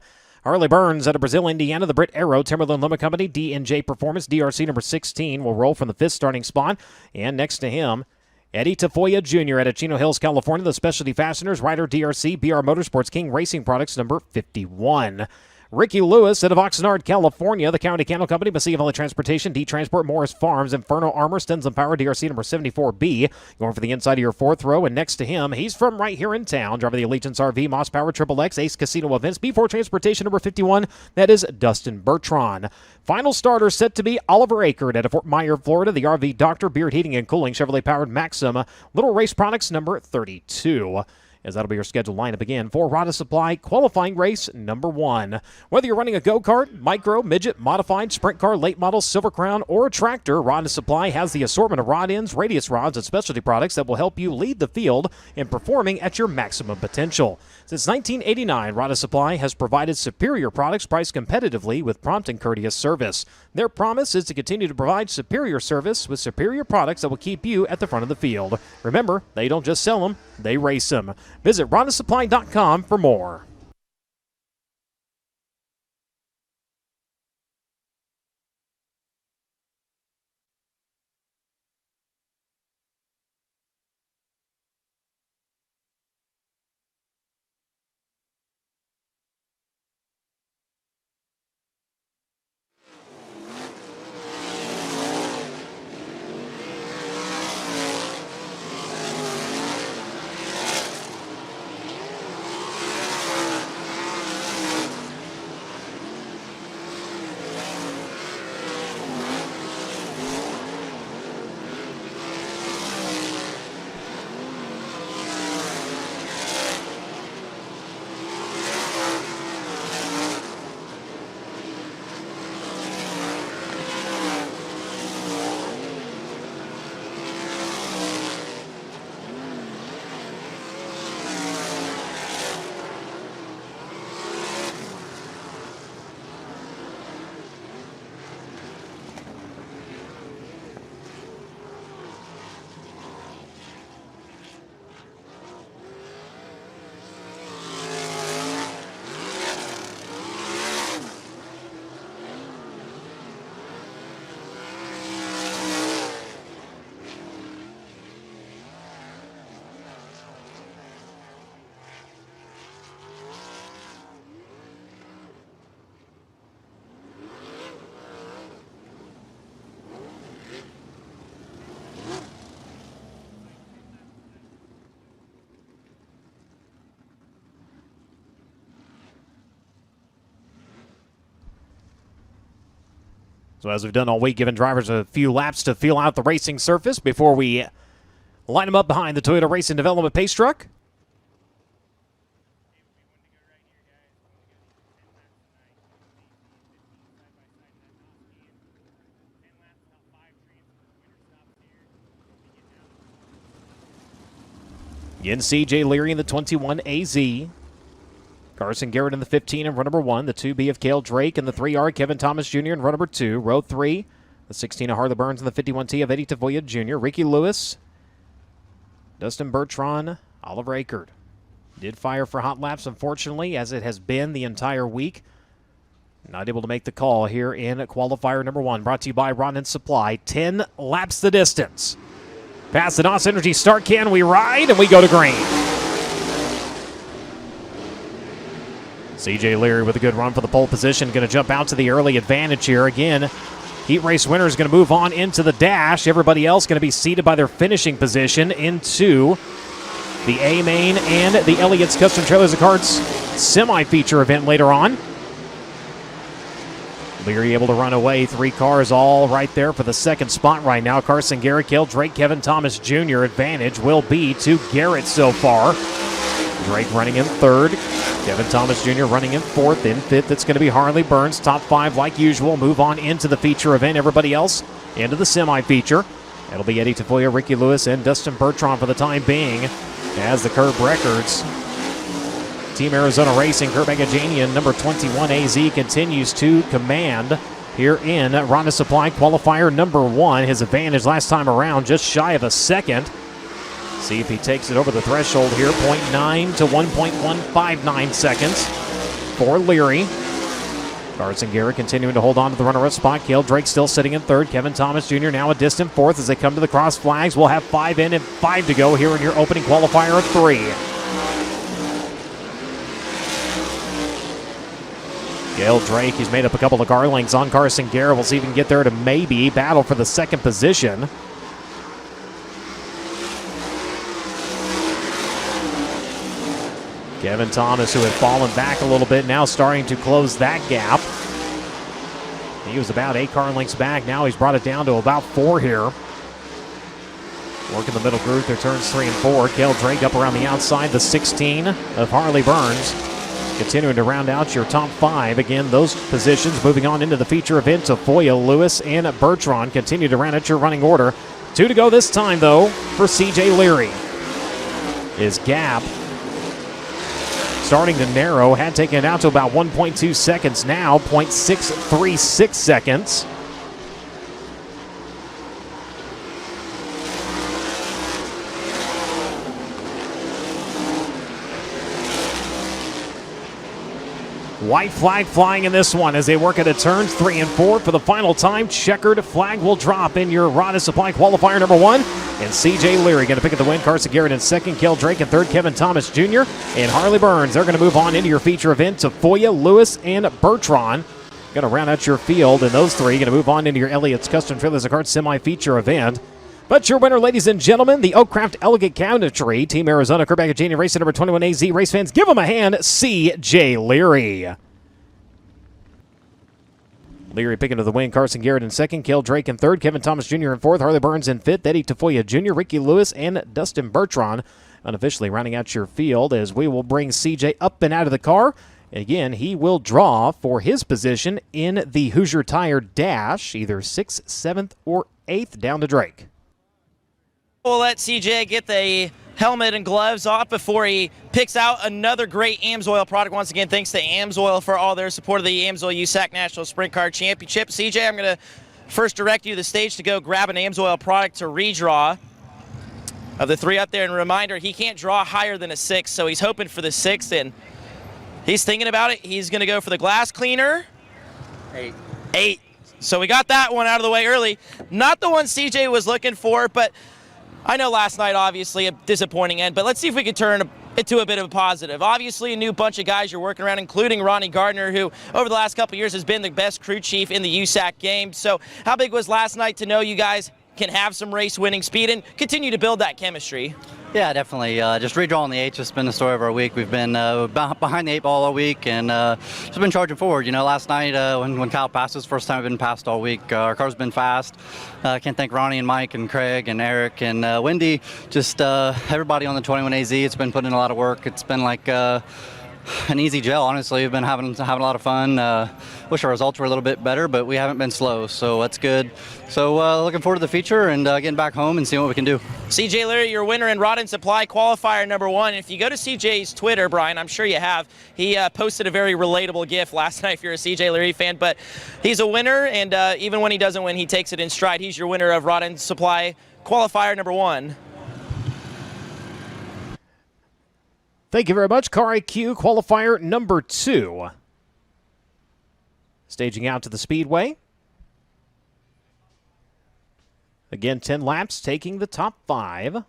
Harley Burns out of Brazil, Indiana, the Britt Arrow, Timberland Limit Company, D&J Performance, DRC number 16 will roll from the 5th starting spot. And next to him, Eddie Tafoya Jr. out of Chino Hills, California, the Specialty Fasteners, Ryder DRC, BR Motorsports, King Racing Products, number 51. Ricky Lewis out of Oxnard, California, the County Candle Company, Mesilla Valley Transportation, D-Transport, Morris Farms, Inferno Armor, Stenson Power, DRC number 74B. Going for the inside of your 4th row, and next to him, he's from right here in town, driving the Allegiance RV, Moss Power, Triple X, Ace Casino Events, B4 Transportation number 51. That is Dustin Bertrand. Final starter set to be Oliver Akert out of Fort Myer, Florida, the RV Doctor, Beard Heating and Cooling, Chevrolet Powered Maxim, Little Race Products number 32. As that'll be your scheduled lineup again for Rod Supply qualifying race number 1. Whether you're running a go-kart, micro, midget, modified, sprint car, late model, Silver Crown, or a tractor, Rod Supply has the assortment of rod ends, radius rods, and specialty products that will help you lead the field in performing at your maximum potential. Since 1989, Rod Supply has provided superior products priced competitively with prompt and courteous service. Their promise is to continue to provide superior service with superior products that will keep you at the front of the field. Remember, they don't just sell them, they race them. Visit RhondaSupply.com for more. So as we've done all week, giving drivers a few laps to feel out the racing surface before we line them up behind the Toyota Racing Development Pace Truck. Again, C.J. Leary in the 21AZ. Carson Garrett in the 15 in row number 1. The 2B of Cale Drake and the 3R Kevin Thomas Jr. in row number 2. Row 3, the 16 of Harley Burns and the 51T of Eddie Tavoya Jr. Ricky Lewis, Dustin Bertrand, Oliver Akert. Did fire for hot laps, unfortunately, as it has been the entire week. Not able to make the call here in qualifier number 1. Brought to you by Rod Supply. 10 laps the distance. Past the NOS Energy start can we ride, and we go to green. CJ Leary with a good run for the pole position. Going to jump out to the early advantage here. Again, heat race winner is going to move on into the dash. Everybody else going to be seated by their finishing position into the A-Main and the Elliott's Custom Trailers and Carts semi-feature event later on. Leary able to run away. 3 cars all right there for the second spot right now. Carson Garrett, Cale Drake, Kevin Thomas Jr. Advantage will be to Garrett so far. Drake running in third. Kevin Thomas Jr. running in fourth. In fifth, it's going to be Harley Burns. Top 5 like usual. Move on into the feature event. Everybody else into the semi-feature. It'll be Eddie Tafoya, Ricky Lewis, and Dustin Bertrand for the time being as the Curb Records. Team Arizona Racing, Kurt Bagajanian, number 21 AZ, continues to command here in Ronda Supply Qualifier number 1. His advantage last time around, just shy of a second. See if he takes it over the threshold here. 0.9 to 1.159 seconds for Leary. Carson Garrett continuing to hold on to the runner-up spot. Cale Drake still sitting in third. Kevin Thomas Jr. now a distant fourth as they come to the cross flags. We'll have 5 in and 5 to go here in your opening qualifier of 3. Cale Drake, he's made up a couple of car lengths on Carson Garrett. We'll see if he can get there to maybe battle for the second position. Kevin Thomas, who had fallen back a little bit, now starting to close that gap. He was about 8 car lengths back. Now he's brought it down to about 4 here. Working the middle group, their turns 3 and 4. Cale Drake up around the outside, the 16 of Harley Burns. Continuing to round out your top 5. Again, those positions moving on into the feature event. Tafoya, Lewis, and Bertrand continue to round out your running order. 2 to go this time, though, for CJ Leary. His gap starting to narrow, had taken it out to about 1.2 seconds now, 0.636 seconds. White flag flying in this one as they work into turns 3 and 4 for the final time. Checkered flag will drop in your Ronda Supply Qualifier number 1. And CJ Leary going to pick up the win. Carson Garrett in second. Cale Drake in third. Kevin Thomas Jr. and Harley Burns. They're going to move on into your feature event. Tafoya, Lewis, and Bertrand. Going to round out your field. And those 3 going to move on into your Elliott's Custom Trailers and Carts semi-feature event. But your winner, ladies and gentlemen, the Oakcraft Elegant Cabinetry, Team Arizona, Kurt Bagajanian, racer number 21 AZ. Race fans, give him a hand, CJ Leary. Leary picking to the win. Carson Garrett in second. Cale Drake in third. Kevin Thomas Jr. in fourth. Harley Burns in fifth. Eddie Tafoya Jr., Ricky Lewis, and Dustin Bertrand unofficially rounding out your field as we will bring CJ up and out of the car. Again, he will draw for his position in the Hoosier Tire Dash, either 6th, 7th, or 8th, down to Drake. We'll let CJ get the helmet and gloves off before he picks out another great AMSOIL product. Once again, thanks to AMSOIL for all their support of the AMSOIL USAC National Sprint Car Championship. CJ, I'm going to first direct you to the stage to go grab an AMSOIL product to redraw. Of the 3 up there, and reminder, he can't draw higher than a 6, so he's hoping for the 6th, and he's thinking about it. He's going to go for the glass cleaner. 8. So we got that one out of the way early. Not the one CJ was looking for, but I know last night, obviously, a disappointing end, but let's see if we can turn it to a bit of a positive. Obviously, a new bunch of guys you're working around, including Ronnie Gardner, who over the last couple of years has been the best crew chief in the USAC game. So how big was last night to know you guys can have some race-winning speed and continue to build that chemistry? Yeah, definitely. Just redrawing the 8's just been the story of our week. We've been behind the 8 ball all week and just been charging forward. You know, last night when Kyle passed us, first time we've been passed all week. Our car's been fast. I can't thank Ronnie and Mike and Craig and Eric and Wendy. Just everybody on the 21 AZ. It's been putting in a lot of work. It's been like an easy gel, honestly. We've been having a lot of fun. Wish our results were a little bit better, but we haven't been slow, so that's good. So looking forward to the feature and getting back home and seeing what we can do. CJ Leary, your winner in Rod and Supply Qualifier number 1. If you go to CJ's Twitter, Brian, I'm sure you have, he posted a very relatable GIF last night if you're a CJ Leary fan, but he's a winner, and even when he doesn't win, he takes it in stride. He's your winner of Rod and Supply Qualifier number 1. Thank you very much. Car IQ Qualifier number 2. Staging out to the Speedway. Again, 10 laps, taking the top 5.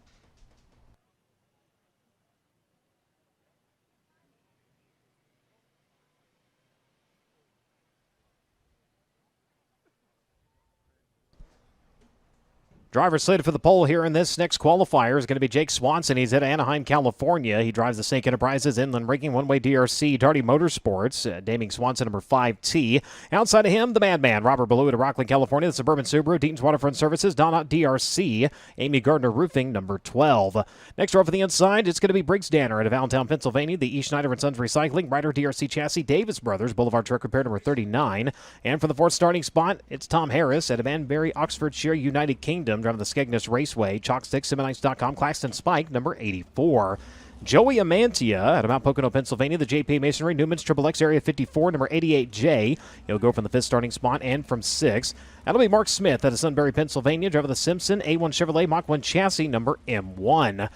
Driver slated for the pole here in this next qualifier is going to be Jake Swanson. He's at Anaheim, California. He drives the Snake Enterprises Inland Rigging One-Way DRC Darty Motorsports, naming Swanson number 5T. Outside of him, the Madman, Robert Ballou at Rockland, California. The Suburban Subaru, Deaton's Waterfront Services, Donna DRC, Amy Gardner Roofing, number 12. Next row for the inside, it's going to be Briggs Danner out of Allentown, Pennsylvania. The E. Schneider & Sons Recycling, Ryder DRC Chassis, Davis Brothers, Boulevard Truck Repair, number 39. And for the fourth starting spot, it's Tom Harris out of Banbury, Oxfordshire, United Kingdom, driving the Skegness Raceway, Chalkstick, Simmonites.com, Claxton Spike, number 84. Joey Amantia out of Mount Pocono, Pennsylvania, the JP Masonry, Newman's XXX Area 54, number 88J. He'll go from the fifth starting spot and from sixth. That'll be Mark Smith out of Sunbury, Pennsylvania, driving the Simpson A1 Chevrolet Mach 1 chassis, number M1.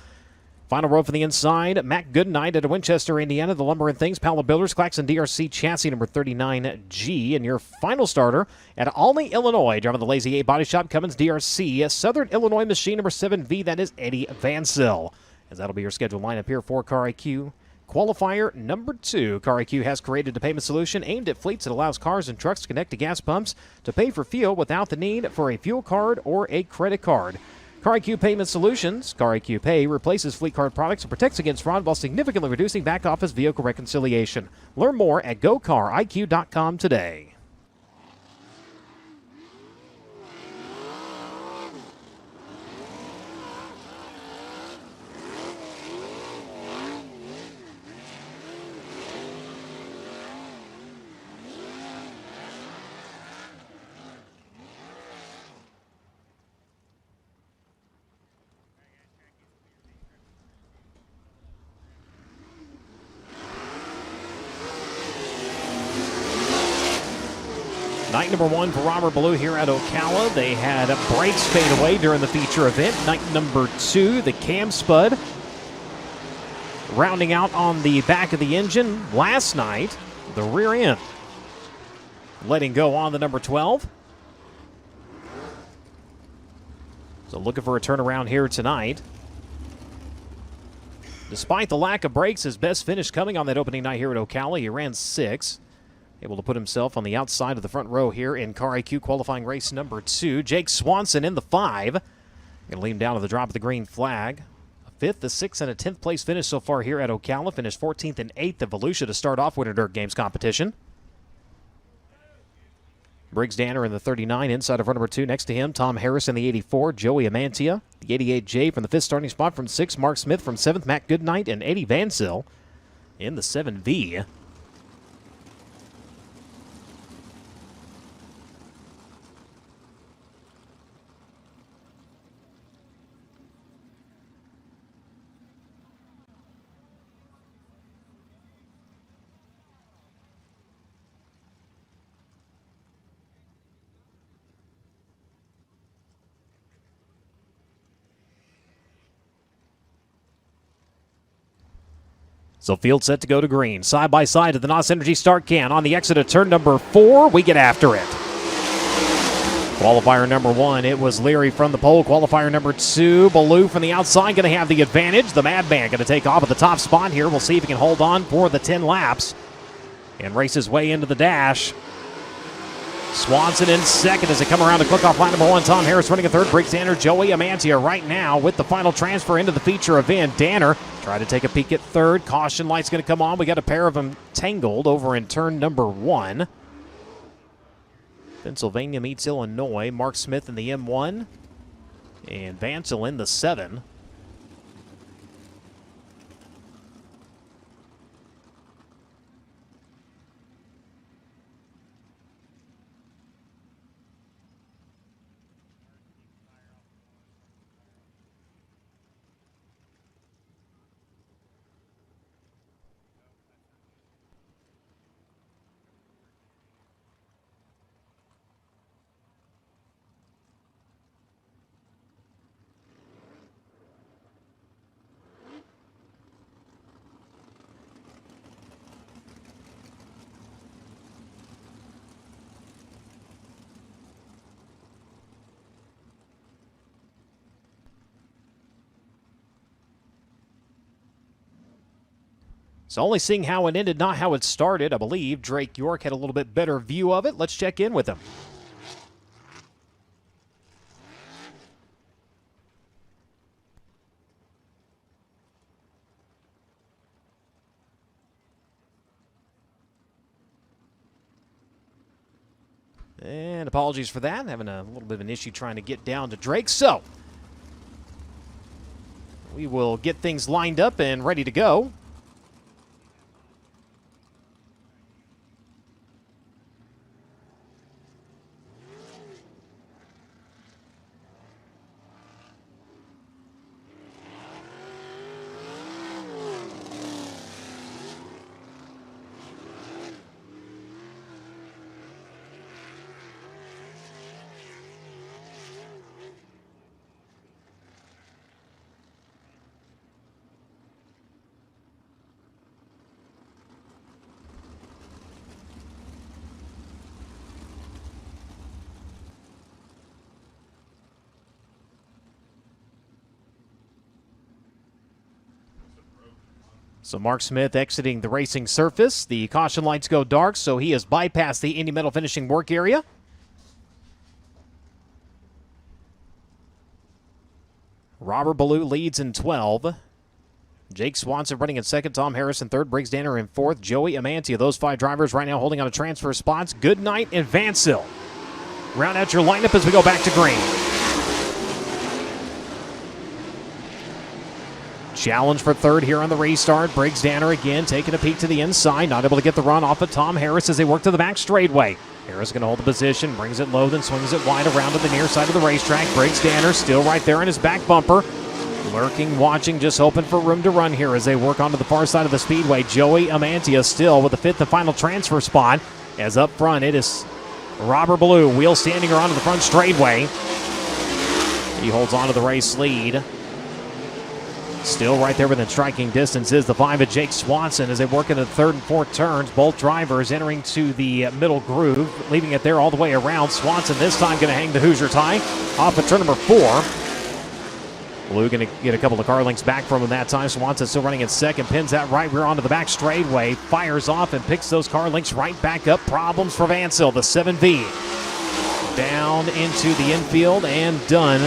Final row for the inside, Matt Goodnight out of Winchester, Indiana, the Lumber and Things, Paolo Builders, Claxon DRC chassis number 39G. And your final starter at Olney, Illinois, driving the Lazy 8 Body Shop, Cummins DRC, Southern Illinois machine number 7V, that is Eddie Vancil. As that'll be your scheduled lineup here for Car IQ. Qualifier number 2. Car IQ has created a payment solution aimed at fleets that allows cars and trucks to connect to gas pumps to pay for fuel without the need for a fuel card or a credit card. Car IQ Payment Solutions, Car IQ Pay, replaces fleet card products and protects against fraud while significantly reducing back-office vehicle reconciliation. Learn more at gocariq.com today. Night number 1 for Robert Ballou here at Ocala. They had brakes fade away during the feature event. Night number 2, the cam spud. Rounding out on the back of the engine last night, the rear end. Letting go on the number 12. So looking for a turnaround here tonight. Despite the lack of brakes, his best finish coming on that opening night here at Ocala. He ran 6. Able to put himself on the outside of the front row here in Car IQ qualifying race number 2. Jake Swanson in the 5. Going to lead him down to the drop of the green flag. A 5th, a 6th, and a 10th place finish so far here at Ocala. Finished 14th and 8th at Volusia to start off Winter Dirt Games competition. Briggs Danner in the 39, inside of run number 2. Next to him, Tom Harris in the 84, Joey Amantia. The 88J from the 5th starting spot from 6th, Mark Smith from 7th, Matt Goodnight, and Eddie Vancil in the 7V. So field set to go to green. Side by side to the NOS Energy start can. On the exit of turn number 4, we get after it. Qualifier number 1, it was Leary from the pole. Qualifier number 2, Ballou from the outside going to have the advantage. The Madman going to take off at the top spot here. We'll see if he can hold on for the 10 laps and race his way into the dash. Swanson in second as they come around to click off line number 1. Tom Harris running in third. Briggs Danner, Joey Amantia right now with the final transfer into the feature event. Danner tried to take a peek at third. Caution light's going to come on. We got a pair of them tangled over in turn number 1. Pennsylvania meets Illinois. Mark Smith in the M1 and Vancil in the 7. So only seeing how it ended, not how it started. I believe Drake York had a little bit better view of it. Let's check in with him. And apologies for that. Having a little bit of an issue trying to get down to Drake. So we will get things lined up and ready to go. So Mark Smith exiting the racing surface. The caution lights go dark, so he has bypassed the Indy Metal finishing work area. Robert Ballou leads in 12. Jake Swanson running in second. Tom Harris in third. Briggs Danner in fourth. Joey Amantia. Those 5 drivers right now holding on to transfer spots. Goodnight and Vancil. Round out your lineup as we go back to green. Challenge for third here on the restart. Briggs Danner again taking a peek to the inside. Not able to get the run off of Tom Harris as they work to the back straightaway. Harris going to hold the position, brings it low, then swings it wide around to the near side of the racetrack. Briggs Danner still right there in his back bumper. Lurking, watching, just hoping for room to run here as they work onto the far side of the speedway. Joey Amantia still with the 5th and final transfer spot. As up front, it is Robert Ballou, wheel standing her onto the front straightaway. He holds on to the race lead. Still right there within striking distance is the 5 of Jake Swanson as they work into the 3rd and 4th turns. Both drivers entering to the middle groove, leaving it there all the way around. Swanson this time going to hang the Hoosier tie off of turn number 4. Blue going to get a couple of car links back from him that time. Swanson still running in second, pins that right rear onto the back straightaway, fires off and picks those car links right back up. Problems for Vancil, the 7V. Down into the infield and done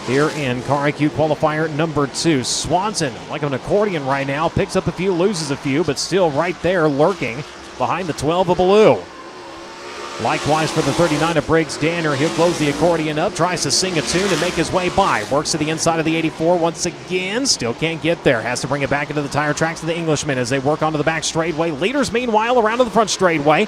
here in Car IQ Qualifier number 2. Swanson, like an accordion right now, picks up a few, loses a few, but still right there lurking behind the 12 of Ballou. Likewise for the 39 of Briggs Danner, he'll close the accordion up, tries to sing a tune and make his way by. Works to the inside of the 84 once again, still can't get there. Has to bring it back into the tire tracks of the Englishman as they work onto the back straightaway. Leaders, meanwhile, around to the front straightaway.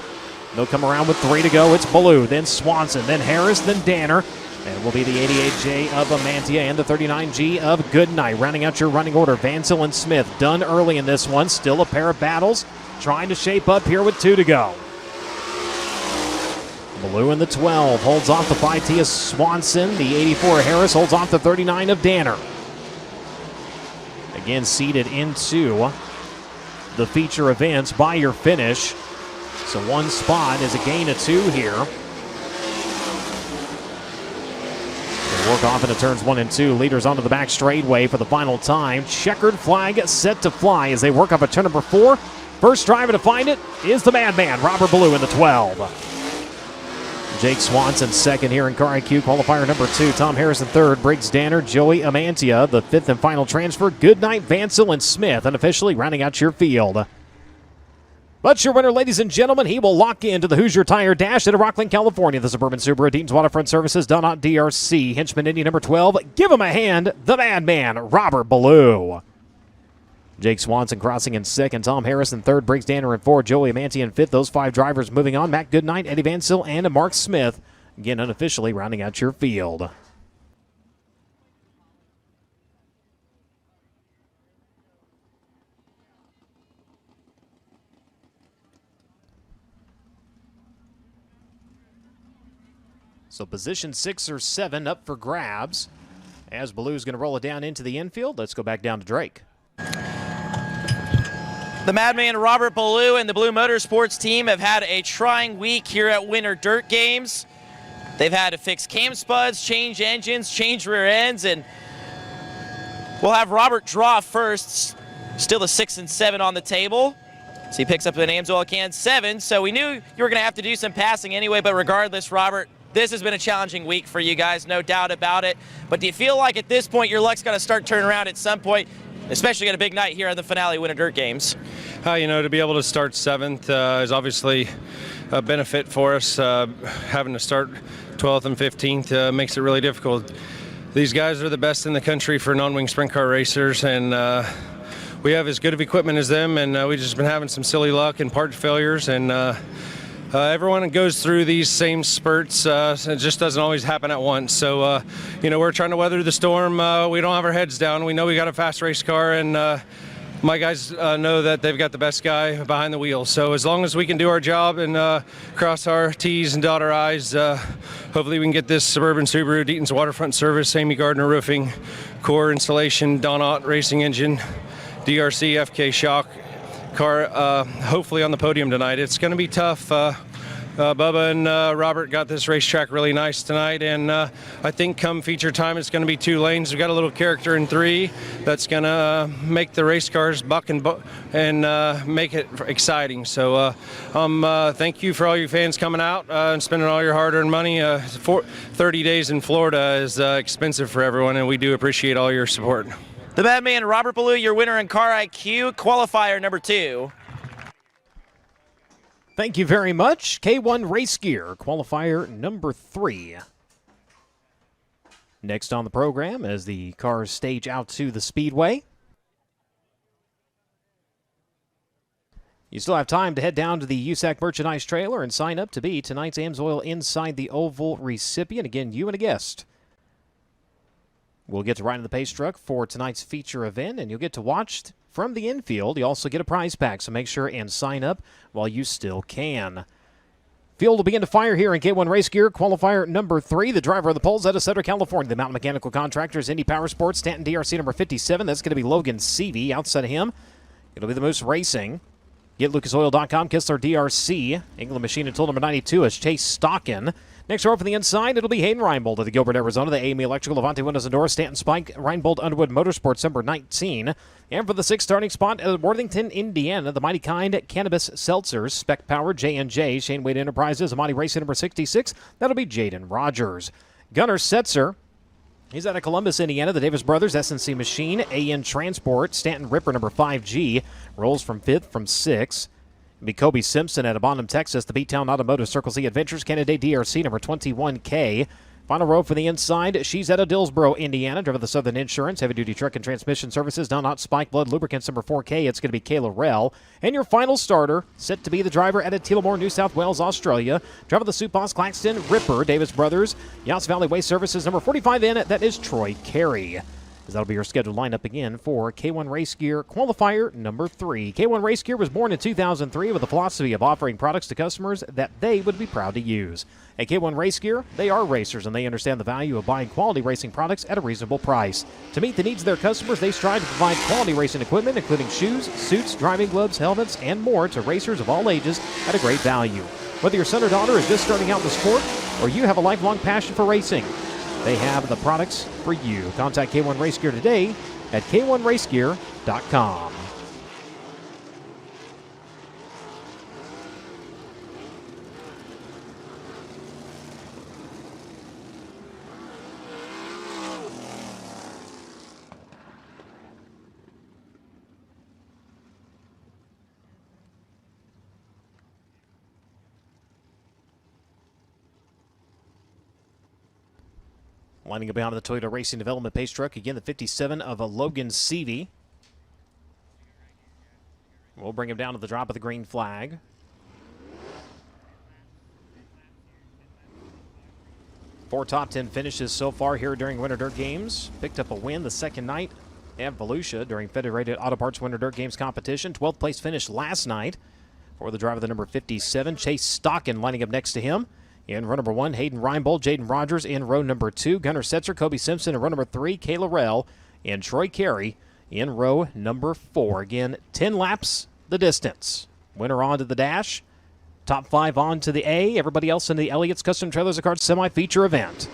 They'll come around with 3 to go. It's Ballou, then Swanson, then Harris, then Danner. And it will be the 88J of Amantia and the 39G of Goodnight. Rounding out your running order, Vancil and Smith done early in this one. Still a pair of battles trying to shape up here with 2 to go. Ballou in the 12 holds off the 5T of Swanson. The 84 of Harris holds off the 39 of Danner. Again seated into the feature events by your finish. So 1 spot is a gain of 2 here. Work off into turns 1 and 2. Leaders onto the back straightaway for the final time. Checkered flag set to fly as they work up at turn number 4. First driver to find it is the madman, Robert Ballou in the 12. Jake Swanson second here in Car IQ Qualifier number 2. Tom Harris in third. Briggs Danner, Joey Amantia, the 5th and final transfer. Goodnight, Vancil, and Smith unofficially rounding out your field. But your winner, ladies and gentlemen, he will lock into the Hoosier Tire Dash at Rockland, California. The Suburban Subaru Dean's Waterfront Services done on DRC. Henchman Indy number 12. Give him a hand, the madman, Robert Ballou. Jake Swanson crossing in second. Tom Harris in third. Briggs Danner in fourth. Joey Amantia in fifth. Those 5 drivers moving on. Matt Goodnight, Eddie Vancil, and Mark Smith. Again, unofficially rounding out your field. So position 6 or 7 up for grabs as Ballou's going to roll it down into the infield. Let's go back down to Drake. The madman Robert Ballou and the Blue Motorsports team have had a trying week here at Winter Dirt Games. They've had to fix cam spuds, change engines, change rear ends, and we'll have Robert draw first. Still the 6 and 7 on the table. So he picks up an Amsoil can 7. So we knew you were going to have to do some passing anyway, but regardless, Robert, this has been a challenging week for you guys, no doubt about it. But do you feel like at this point your luck's going to start turning around at some point, especially at a big night here at the finale Winter Dirt Games? to be able to start 7th is obviously a benefit for us. Having to start 12th and 15th makes it really difficult. These guys are the best in the country for non-wing sprint car racers, and we have as good of equipment as them, and we've just been having some silly luck and part failures, and everyone goes through these same spurts. It just doesn't always happen at once. So, we're trying to weather the storm. We don't have our heads down. We know we got a fast race car, and my guys know that they've got the best guy behind the wheel. So as long as we can do our job and cross our T's and dot our I's, hopefully we can get this Suburban Subaru, Deaton's Waterfront Service, Amy Gardner Roofing, Core Installation, Donut Racing Engine, DRC, FK Shock car, hopefully on the podium tonight. It's going to be tough. Bubba and Robert got this racetrack really nice tonight, and I think come feature time it's going to be 2 lanes. We've got a little character in 3 that's going to make the race cars buck and make it exciting. So thank you for all you fans coming out and spending all your hard-earned money. 30 days in Florida is expensive for everyone, and we do appreciate all your support. The bad man, Robert Ballou, your winner in Car IQ, qualifier number 2. Thank you very much. K1 Race Gear, qualifier number 3. Next on the program as the cars stage out to the Speedway. You still have time to head down to the USAC merchandise trailer and sign up to be tonight's AMSOIL Inside the Oval recipient. Again, you and a guest will get to ride in the pace truck for tonight's feature event, and you'll get to watch from the infield. You also get a prize pack, so make sure and sign up while you still can. Field will begin to fire here in K1 Race Gear, qualifier number 3. The driver of the poles out of Southern California, the Mountain Mechanical Contractors, Indy Power Sports, Stanton DRC number 57. That's going to be Logan Seavey. Outside of him, it'll be the Moose Racing. GetLucasOil.com, Kistler DRC. England Machine and Tool number 92 is Chase Stockon. Next row from the inside, it'll be Hayden Reinbold of the Gilbert, Arizona. The AME Electrical, Levante Windows and Doors, Stanton Spike, Reinbold Underwood Motorsports, number 19. And for the 6th starting spot at Worthington, Indiana, the Mighty Kind Cannabis Seltzers, Spec Power, J&J, Shane Wade Enterprises, Amati Racing, number 66. That'll be Jaden Rogers. Gunnar Setzer, he's out of Columbus, Indiana. The Davis Brothers, SNC Machine, AN Transport, Stanton Ripper, number 5G, rolls from 5th from 6th. Be Kobe Simpson at Abondum, Texas. The Beattown Automotive Circle Z Adventures, Canada DRC, number 21K. Final row for the inside. She's out of Dillsboro, Indiana. Driven the Southern Insurance, Heavy Duty Truck and Transmission Services. Down Hot Spike Blood Lubricants, number 4K. It's going to be Kayla Rell. And your final starter, set to be the driver at Tillamore, New South Wales, Australia. Driver the Supos, Claxton, Ripper, Davis Brothers. Younts Valley Waste Services, number 45 in. That is Troy Carey. That'll be your scheduled lineup again for K1 Race Gear qualifier number 3. K1 Race Gear was born in 2003 with the philosophy of offering products to customers that they would be proud to use. At K1 Race Gear, they are racers and they understand the value of buying quality racing products at a reasonable price. To meet the needs of their customers, they strive to provide quality racing equipment, including shoes, suits, driving gloves, helmets, and more to racers of all ages at a great value. Whether your son or daughter is just starting out in the sport or you have a lifelong passion for racing, they have the products for you. Contact K1 Race Gear today at k1racegear.com. Lining up behind the Toyota Racing Development Pace Truck. Again, the 57 of Logan Seavey. We'll bring him down to the drop of the green flag. Four top 10 finishes so far here during Winter Dirt Games. Picked up a win the second night at Volusia during Federated Auto Parts Winter Dirt Games competition. 12th place finish last night for the driver, the number 57, Chase Stockon, lining up next to him. In row number 1, Hayden Reinbold, Jaden Rogers in row number 2, Gunnar Setzer, Kobe Simpson in row number 3, Kayla Rell, and Troy Carey in row number 4. Again, 10 laps the distance. Winner on to the dash. Top 5 on to the A. Everybody else in the Elliott's Custom Trailers and Carts semi-feature event.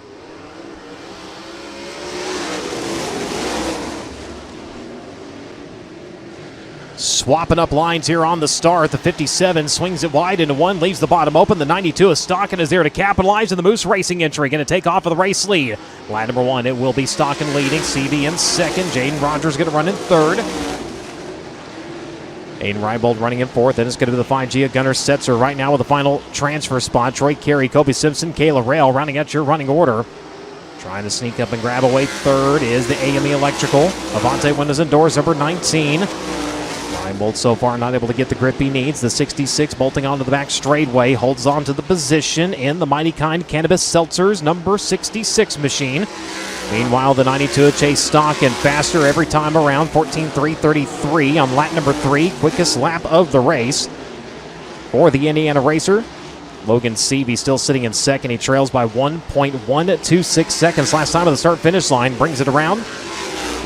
Swapping up lines here on the start. The 57 swings it wide into one, leaves the bottom open. The 92 of Stockon is there to capitalize, and the Moose Racing entry going to take off for the race lead. Line number 1, it will be Stockon leading. CV in second. Jaden Rogers going to run in third. Aiden Reinbold running in fourth. Then it's going to be the 5G. Gunner Setzer right now with the final transfer spot. Troy Carey, Kobe Simpson, Kayla Rail rounding out your running order. Trying to sneak up and grab away third is the AME Electrical. Avante Windows and Doors, number 19. Reinbold so far not able to get the grip he needs. The 66 bolting onto the back straightway. Holds on to the position in the Mighty Kind Cannabis Seltzers, number 66 machine. Meanwhile, the 92 of Chase Stockon faster every time around. 14.333 on lap number 3. Quickest lap of the race for the Indiana racer. Logan Seavey still sitting in second. He trails by 1.126 seconds. Last time of the start-finish line. Brings it around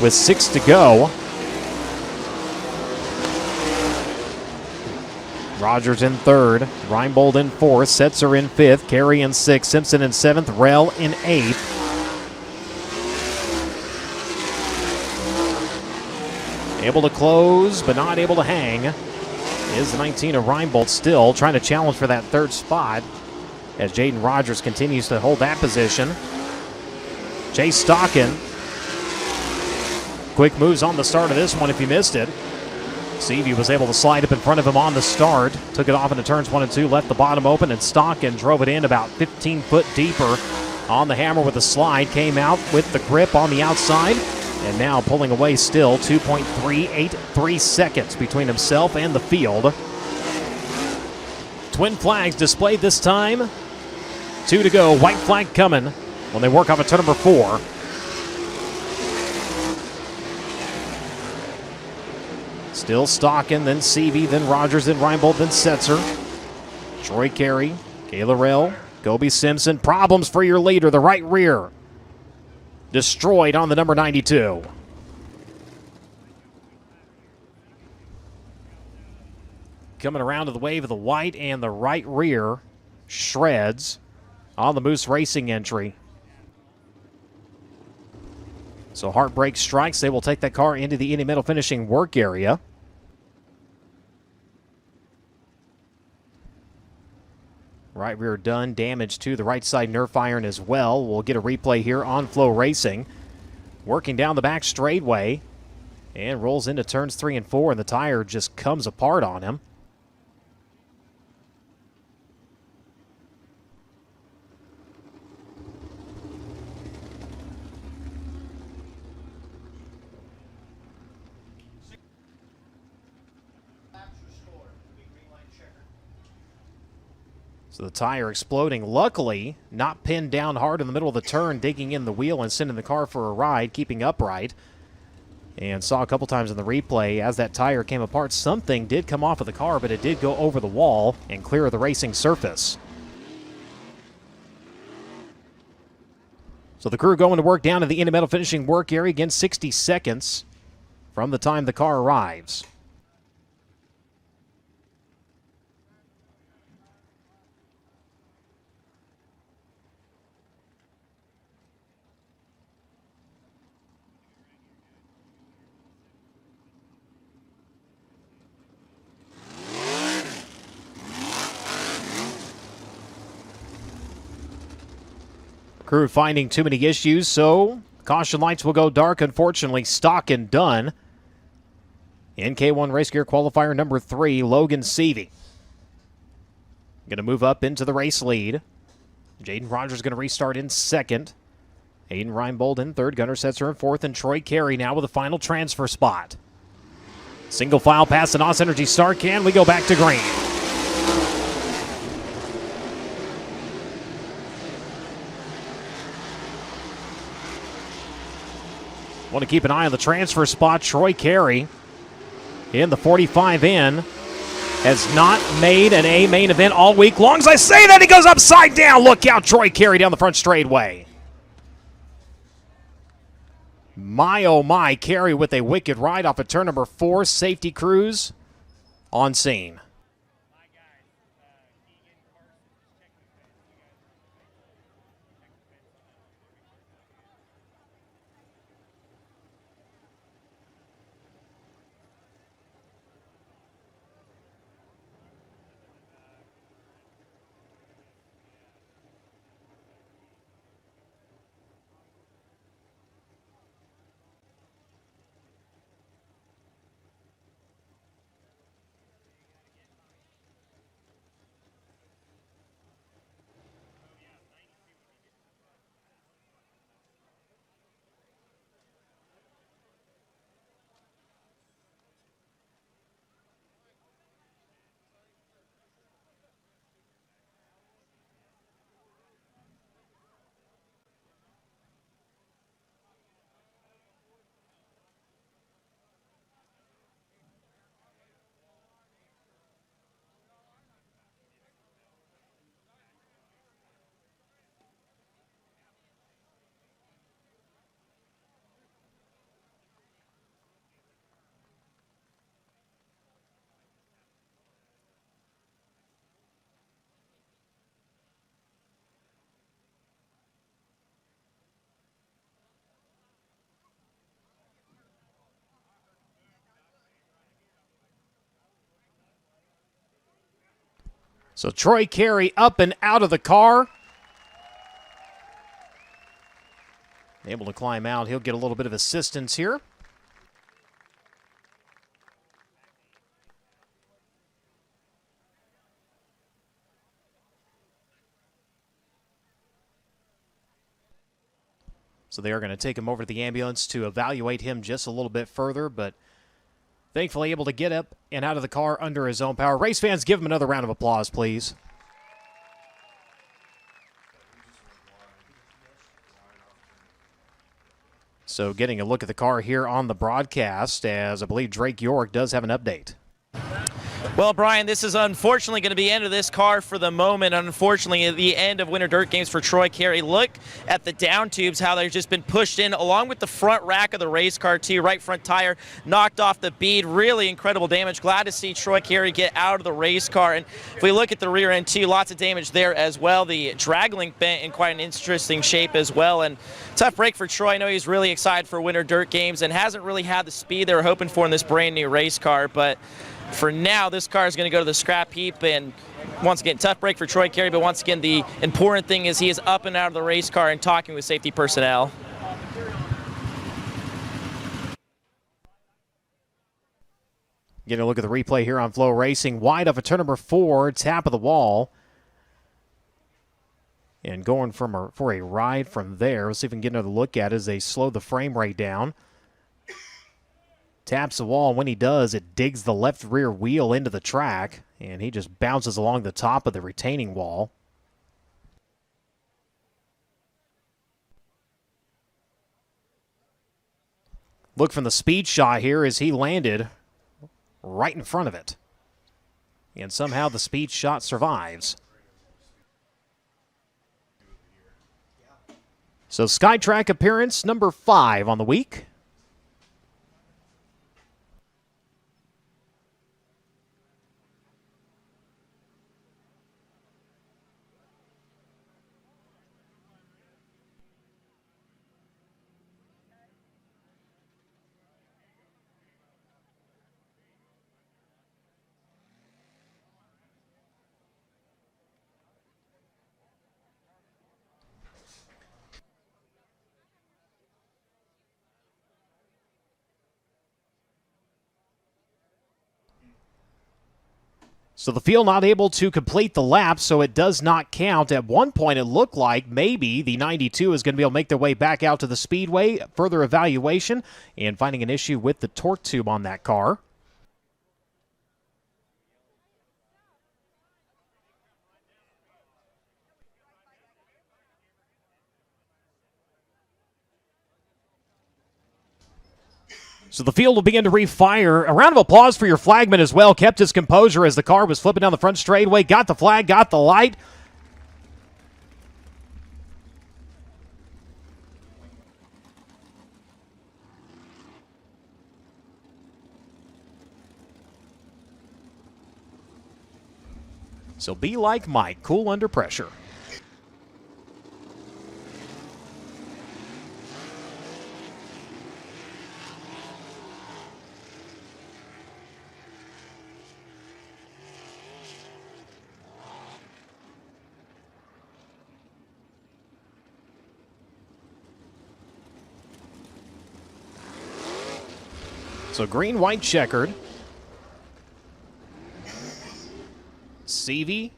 with 6 to go. Rogers in third. Reinbold in fourth. Setzer in fifth. Carey in sixth. Simpson in seventh. Rell in eighth. Able to close, but not able to hang, is the 19 of Reinbold, still trying to challenge for that third spot as Jaden Rogers continues to hold that position. Chase Stockon. Quick moves on the start of this one if you missed it. Seavey was able to slide up in front of him on the start. Took it off into turns 1 and 2, left the bottom open, and Stockon drove it in about 15 foot deeper on the hammer with a slide. Came out with the grip on the outside. And now pulling away still, 2.383 seconds between himself and the field. Twin flags displayed this time. 2 to go. White flag coming when they work off at turn number 4. Still Stockon, then Seavey, then Rogers, then Reinbold, then Setzer. Troy Carey, Kayla Rell, Kobe Simpson. Problems for your leader, the right rear. Destroyed on the number 92. Coming around to the wave of the white and the right rear. Shreds on the Moose Racing entry. So Heartbreak strikes. They will take that car into the Indy Metal finishing work area. Right rear done. Damage to the right side nerf iron as well. We'll get a replay here on FloRacing. Working down the back straightway and rolls into turns 3 and 4, and the tire just comes apart on him. So the tire exploding. Luckily, not pinned down hard in the middle of the turn, digging in the wheel and sending the car for a ride, keeping upright. And saw a couple times in the replay as that tire came apart, something did come off of the car, but it did go over the wall and clear the racing surface. So the crew going to work down to the Indy Metal finishing work area again, 60 seconds from the time the car arrives. Crew finding too many issues, so caution lights will go dark. Unfortunately, Stockon done. NK1 Race Gear Qualifier number 3, Logan Seavey. Going to move up into the race lead. Jaden Rogers going to restart in second. Aiden Reinbold in third. Gunner Setzer in fourth. And Troy Carey now with a final transfer spot. Single file past the NOS Energy start can. We go back to green. Want to keep an eye on the transfer spot. Troy Carey in the 45 in. Has not made an A main event all week long. As I say that, he goes upside down. Look out, Troy Carey down the front straightaway. My, oh my, Carey with a wicked ride off of turn number 4. Safety crews on scene. So Troy Carey up and out of the car. Able to climb out. He'll get a little bit of assistance here. So they are going to take him over to the ambulance to evaluate him just a little bit further, but thankfully able to get up and out of the car under his own power. Race fans, give him another round of applause, please. So getting a look at the car here on the broadcast, as I believe Drake York does have an update. Well, Brian, this is unfortunately going to be the end of this car for the moment. Unfortunately, the end of Winter Dirt Games for Troy Carey. Look at the down tubes, how they've just been pushed in, along with the front rack of the race car, too. Right front tire knocked off the bead. Really incredible damage. Glad to see Troy Carey get out of the race car. And if we look at the rear end, too, lots of damage there as well. The drag link bent in quite an interesting shape as well. And tough break for Troy. I know he's really excited for Winter Dirt Games and hasn't really had the speed they were hoping for in this brand new race car. But for now, this car is going to go to the scrap heap, and once again, tough break for Troy Carey, but once again, the important thing is he is up and out of the race car and talking with safety personnel. Getting a look at the replay here on FloRacing. Wide off of turn number 4, tap of the wall. And going for a ride from there. Let's see if we can get another look at it as they slow the frame rate down. Taps the wall, and when he does, it digs the left rear wheel into the track, and he just bounces along the top of the retaining wall. Look from the speed shot here as he landed right in front of it. And somehow the speed shot survives. So SkyTrack appearance number 5 on the week. So the field not able to complete the lap, so it does not count. At one point, it looked like maybe the 92 is going to be able to make their way back out to the Speedway. Further evaluation and finding an issue with the torque tube on that car. So the field will begin to refire. A round of applause for your flagman as well. Kept his composure as the car was flipping down the front straightaway. Got the flag, got the light. So be like Mike, cool under pressure. So green, white checkered. Seavey,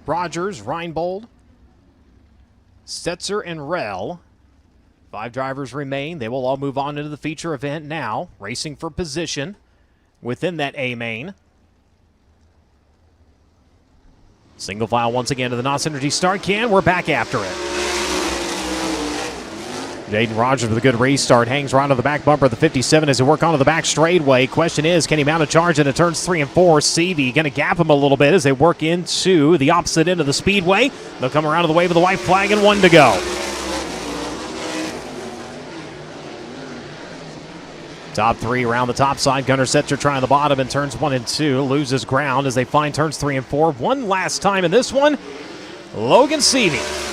Rogers, Reinbold, Stetzer, and Rell. 5 drivers remain. They will all move on into the feature event now, racing for position within that A main. Single file once again to the NOS Energy start can. We're back after it. Jaden Rogers with a good restart. Hangs right on the back bumper of the 57 as they work onto the back straightaway. Question is, can he mount a charge into turns 3 and 4? Seavey going to gap him a little bit as they work into the opposite end of the speedway. They'll come around to the wave of the white flag and 1 to go. Top 3 around the top side. Gunnar Setzer trying the bottom in turns 1 and 2. Loses ground as they find turns 3 and 4. One last time in this one. Logan Seavey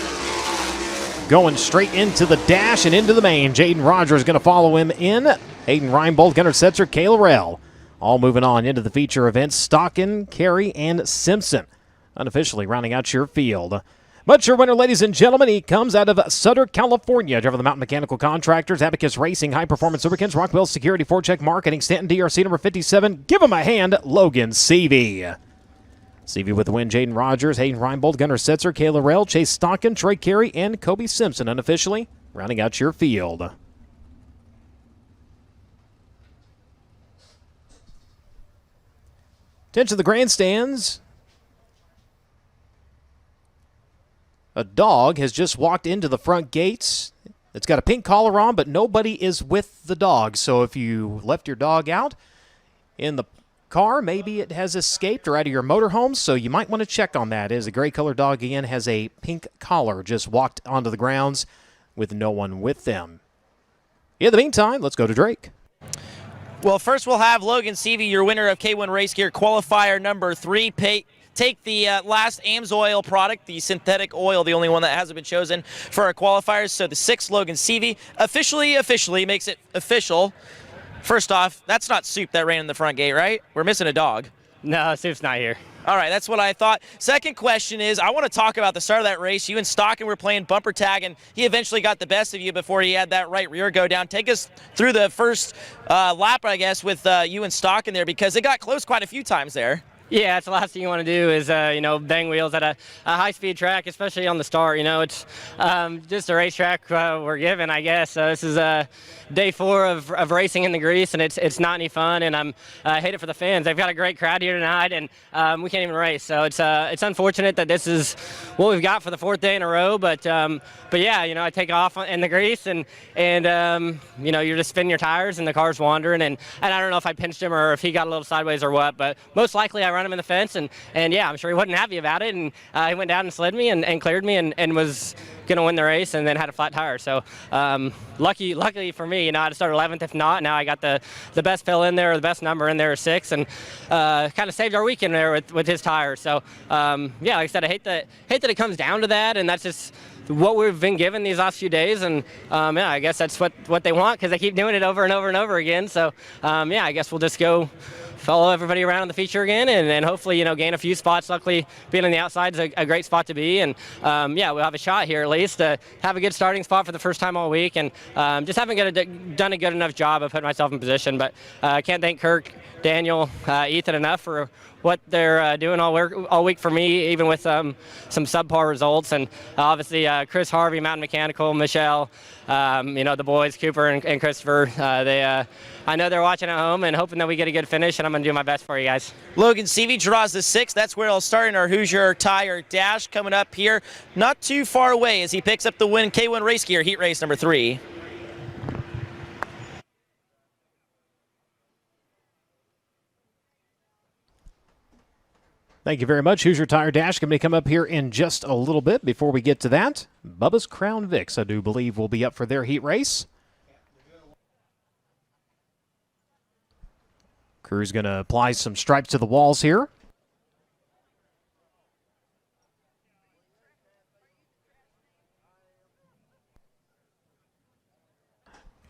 going straight into the dash and into the main. Jaden Rogers going to follow him in. Hayden Reinbold, Gunnar Setzer, Kayla Rell. All moving on into the feature events. Stockon, Carey, and Simpson. unofficially rounding out your field. But your winner, ladies and gentlemen, he comes out of Sutter, California. Driver of the Mountain Mechanical Contractors, Abacus Racing, High Performance Lubricants, Rockwell Security, ForeCheck Marketing, Stanton DRC number 57. Give him a hand, Logan Seavey. Seavey with the win, Jaden Rogers, Hayden Reinbold, Gunnar Setzer, Kayla Rell, Chase Stockon, Troy Carey, and Kobe Simpson unofficially rounding out your field. Attention to the grandstands. A dog has just walked into the front gates. It's got a pink collar on, but nobody is with the dog. So if you left your dog out in the car, maybe it has escaped or out of your motorhome, so you might want to check on that. It is a gray color dog again, has a pink collar, just walked onto the grounds with no one with them. In the meantime, let's go to Drake. Well, first we'll have Logan Seavey, your winner of K1 Race Gear Qualifier number 3. Take the last AMSOIL product, the synthetic oil, the only one that hasn't been chosen for our qualifiers. So the 6th Logan Seavey officially makes it official. First off, that's not Soup that ran in the front gate, right? We're missing a dog. No, Soup's not here. All right, that's what I thought. Second question is, I want to talk about the start of that race. You and Stockon were playing bumper tag, and he eventually got the best of you before he had that right rear go down. Take us through the first lap, I guess, with you and Stockon there, because it got close quite a few times there. Yeah, that's the last thing you want to do is, bang wheels at a high-speed track, especially on the start. It's just a racetrack we're given, I guess. This is day 4 of racing in the grease, and it's not any fun, and I hate it for the fans. They've got a great crowd here tonight, and we can't even race. So it's unfortunate that this is what we've got for the 4th day in a row, but yeah, I take off in the grease, and you're just spinning your tires, and the car's wandering, and I don't know if I pinched him or if he got a little sideways or what, but most likely I run him in the fence, and yeah, I'm sure he wasn't happy about it, and he went down and slid me and cleared me and was going to win the race, and then had a flat tire. So luckily for me, I'd start 11th if not. Now I got the best fill in there, or the best number in there, 6, and kind of saved our weekend there with his tire. So yeah, like I said, I hate that it comes down to that, and that's just what we've been given these last few days, and yeah, I guess that's what they want, because they keep doing it over and over and over again. So yeah, I guess we'll just go follow everybody around in the feature again, and hopefully, gain a few spots. Luckily, being on the outside is a great spot to be, and yeah, we'll have a shot here at least to have a good starting spot for the first time all week, and just haven't done a good enough job of putting myself in position. But I can't thank Kirk, Daniel, Ethan enough for what they're doing all week for me, even with some subpar results. And obviously Chris Harvey, Mountain Mechanical, Michelle, the boys, Cooper and Christopher, I know they're watching at home and hoping that we get a good finish, and I'm going to do my best for you guys. Logan Seavey draws the 6th. That's where he'll start in our Hoosier Tire Dash coming up here not too far away as he picks up the win. K1 Race Gear Heat Race number 3. Thank you very much. Hoosier Tire Dash going to come up here in just a little bit. Before we get to that, Bubba's Crown Vics, I do believe, will be up for their heat race. Crew's going to apply some stripes to the walls here.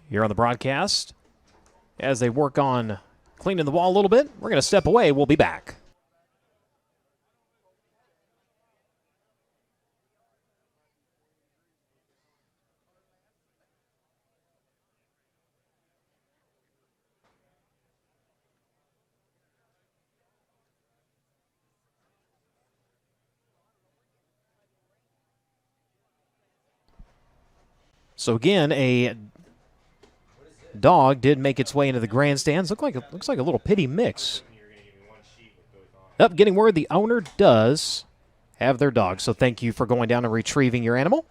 Here on the broadcast, as they work on cleaning the wall a little bit, we're going to step away. We'll be back. So again, a dog did make its way into the grandstands. Looks like a little pity mix. Getting word the owner does have their dog. So thank you for going down and retrieving your animal.